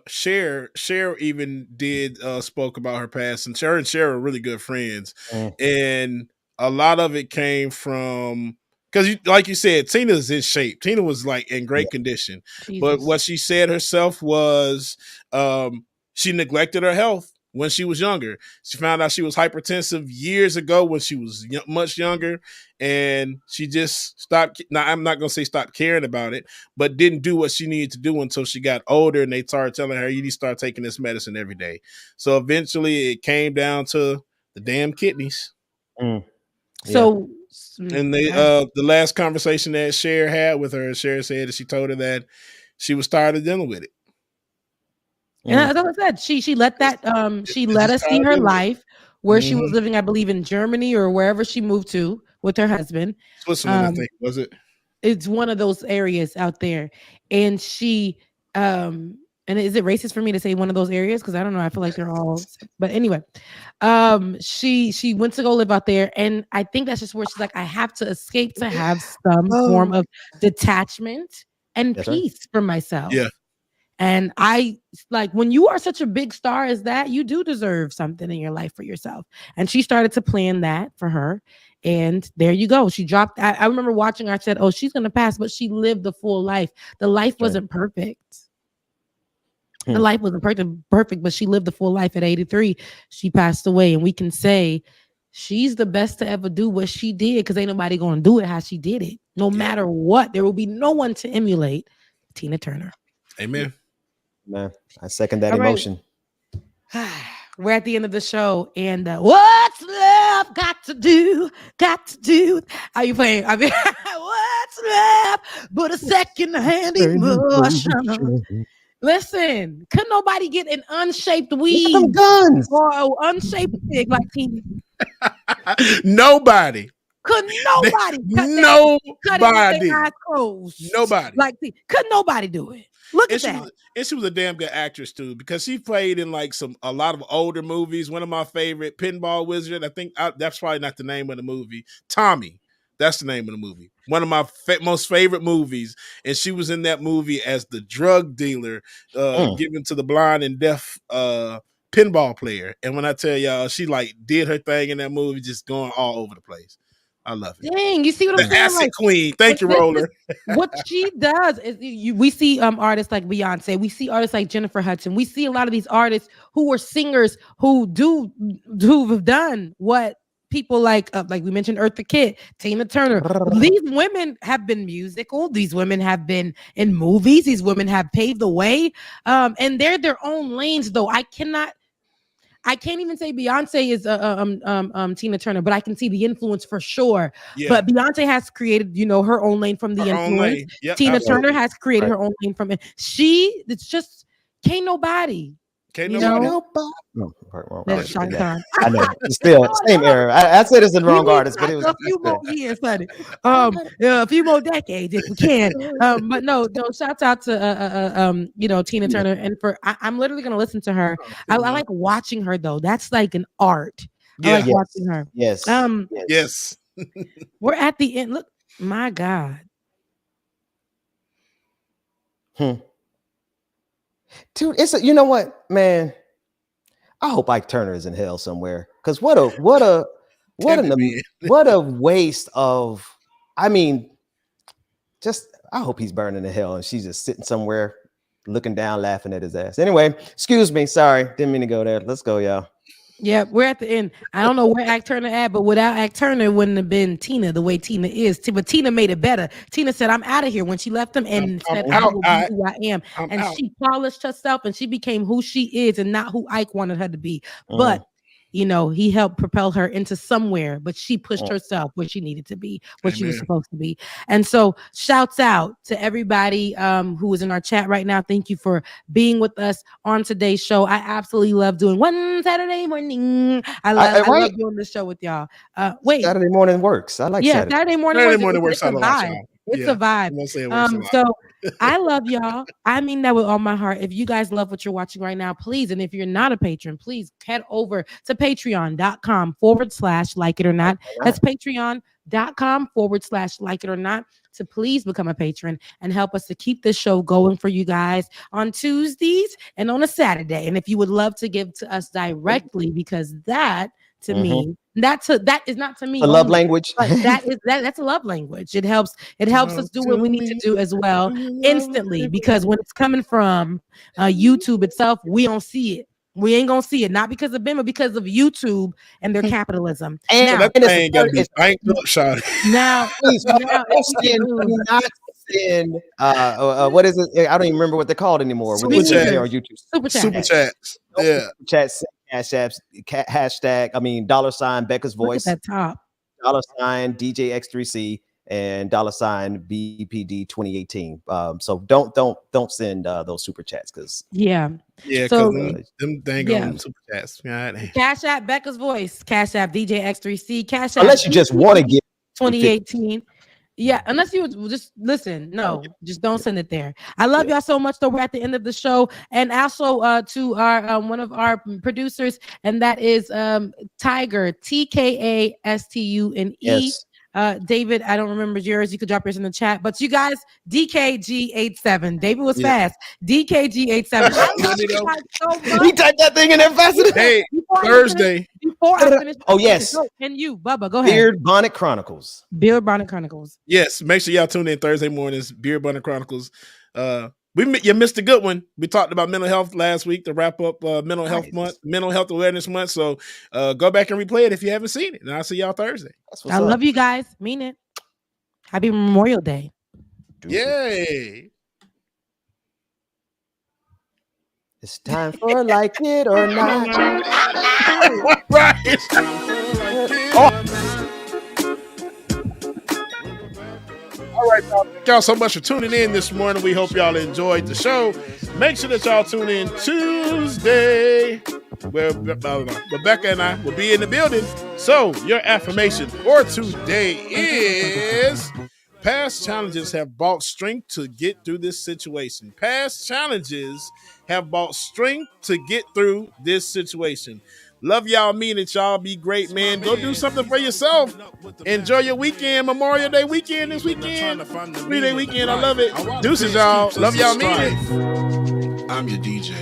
Cher even did spoke about her past, and Cher are really good friends. And a lot of it came from because, like you said, Tina's in shape. Tina was like in great condition. Jesus. But what she said herself was she neglected her health when she was younger. She found out she was hypertensive years ago when she was much younger, and she just stopped. Now, I'm not going to say stop caring about it, but didn't do what she needed to do until she got older, and they started telling her, you need to start taking this medicine every day. So eventually it came down to the damn kidneys. So, and the last conversation that Cher had with her, Cher said that she told her that she was tired of dealing with it. And as I said, she let that she let us see her life where she was living, I believe, in Germany or wherever she moved to with her husband. Switzerland, I think, was it? It's one of those areas out there. And she and is it racist for me to say one of those areas? Because I don't know. I feel like they're all, but anyway, she went to go live out there, and I think that's just where she's like, I have to escape to have some form of detachment and peace for myself. Yeah. And I like when you are such a big star as that, you do deserve something in your life for yourself. And she started to plan that for her. And there you go. She dropped. I remember watching her. I said, oh, she's going to pass, but she lived the full life. The life wasn't perfect. The life wasn't perfect, but she lived the full life at 83. She passed away. And we can say she's the best to ever do what she did because ain't nobody going to do it how she did it. No matter what, there will be no one to emulate Tina Turner. Amen. Man, I second that emotion. We're at the end of the show, and what's love got to do? How you playing? I mean, what's love but a second-hand emotion? Listen, could nobody get an unshaped weed or an unshaped pig like Tina? Nobody. Could nobody? Nobody. Nobody. Like, could nobody do it? Look at that. And she was a damn good actress too, because she played in like a lot of older movies. One of my favorite, Pinball Wizard. I think that's probably not the name of the movie. Tommy. That's the name of the movie. One of my most favorite movies. And she was in that movie as the drug dealer given to the blind and deaf pinball player. And when I tell y'all, she like did her thing in that movie, just going all over the place. I love it. Dang, you see what I'm saying? Acid Queen. Thank you, Roller. What she does is we see artists like Beyonce. We see artists like Jennifer Hudson. We see a lot of these artists who are singers who've done what people like we mentioned Eartha Kitt, Tina Turner. These women have been musical. These women have been in movies. These women have paved the way. And they're their own lanes, though. I can't even say Beyonce is Tina Turner, but I can see the influence for sure. Yeah. But Beyonce has created, her own lane from the influence. Yep, Tina absolutely. Turner has created her own lane from it. It's just can't nobody. Can't nobody. No, I know. Still, same era. I said it's the wrong artist, but it was a few more years, honey. A few more decades if we can. But no. Shouts out to Tina Turner, and I'm literally gonna listen to her. I like watching her though. That's like an art. Yeah. I like watching her. Yes. Yes. We're at the end. Look, my God. Dude, you know what, man? I hope Ike Turner is in hell somewhere. Because what a waste of. I mean, I hope he's burning in hell and she's just sitting somewhere looking down, laughing at his ass. Anyway, excuse me, sorry, didn't mean to go there. Let's go, y'all. Yeah, we're at the end. I don't know where Act Turner at, but without Act Turner, it wouldn't have been Tina the way Tina is. But Tina made it better. Tina said, "I'm out of here" when she left him, and said, "I will be who I am." And she polished herself, and she became who she is, and not who Ike wanted her to be. But you know, he helped propel her into somewhere, but she pushed herself where she needed to be, where she was supposed to be. And so shouts out to everybody who is in our chat right now. Thank you for being with us on today's show. I absolutely love doing one Saturday morning. I love doing this show with y'all. Wait, Saturday morning works. I like Saturday morning works. It's a vibe. It's a vibe. So I love y'all. I mean that with all my heart. If you guys love what you're watching right now, please. And if you're not a patron, please head over to patreon.com/like it or not. That's patreon.com/like it or not to please become a patron and help us to keep this show going for you guys on Tuesdays and on a Saturday. And if you would love to give to us directly, because that to me, that is not to me a love language, but that's a love language. It helps us do what we need to do as well instantly, because when it's coming from YouTube itself, we don't see it. We ain't gonna see it, not because of them, but because of YouTube and their capitalism. And now, that thing gotta be banked up, shot. Now, what is it? I don't even remember what they're called anymore. Super chat on YouTube. Super chats. Yeah. Super chats, cash apps, hashtag. I mean, $, Becca's voice. Look at that top. $, DJ X3C, and $, BPD 2018. So don't send those super chats because so them dang on super chats. Cash App Becca's voice, Cash App DJ X3C, Cash App unless you just want to get 2018. Yeah, unless you just listen. No, just don't send it there. I love y'all so much, though. We're at the end of the show. And also to our one of our producers, and that is Tiger, TKASTUNE. Yes. David, I don't remember yours. You could drop yours in the chat. But you guys, DKG87. David was fast. DKG87. I love you guys so much. He typed that thing in there faster. Hey, Thursday. Before I finish. Oh, yes. And you, Bubba, go ahead. Beard Bonnet Chronicles. Beard Bonnet Chronicles. Yes, make sure y'all tune in Thursday mornings. Beard Bonnet Chronicles. You missed a good one. We talked about mental health last week to wrap up mental health month, mental health awareness month. So go back and replay it if you haven't seen it. And I'll see y'all Thursday. I love you guys. Mean it. Happy Memorial Day. Yay. It's time for like it or not. Right. All right, y'all. Thank y'all so much for tuning in this morning. We hope y'all enjoyed the show. Make sure that y'all tune in Tuesday, where Rebecca and I will be in the building. So your affirmation for today is: past challenges have brought strength to get through this situation. Past challenges have brought strength to get through this situation. Love y'all, mean it. Y'all be great, man. Go do something for yourself. Enjoy your weekend. Memorial Day weekend this weekend. 3-day weekend. I love it. Deuces, y'all. Love y'all, mean it. I'm your DJ.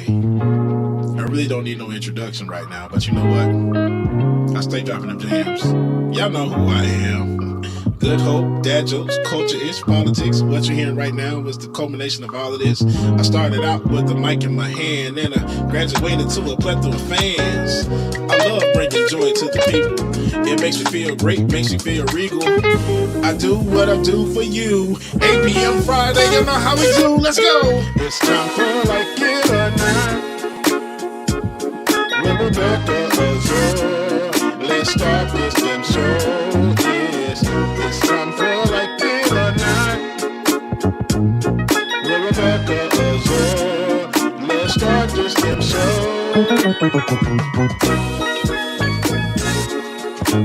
I really don't need no introduction right now, but you know what? I stay dropping them jams. Y'all know who I am. Good hope, dad jokes, culture-ish, politics. What you're hearing right now was the culmination of all of this. I started out with the mic in my hand, and I graduated to a plethora of fans. I love bringing joy to the people. It makes me feel great, makes me feel regal. I do what I do for you. 8 p.m. Friday, you know how we do. Let's go. It's time for like it or not. With Rebecca Azure. Let's start this damn show. It's time for like it or not. With Rebecca Azure. Let's start this damn show.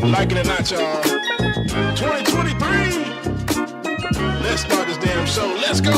Like it or not, y'all. 2023. Let's start this damn show. Let's go.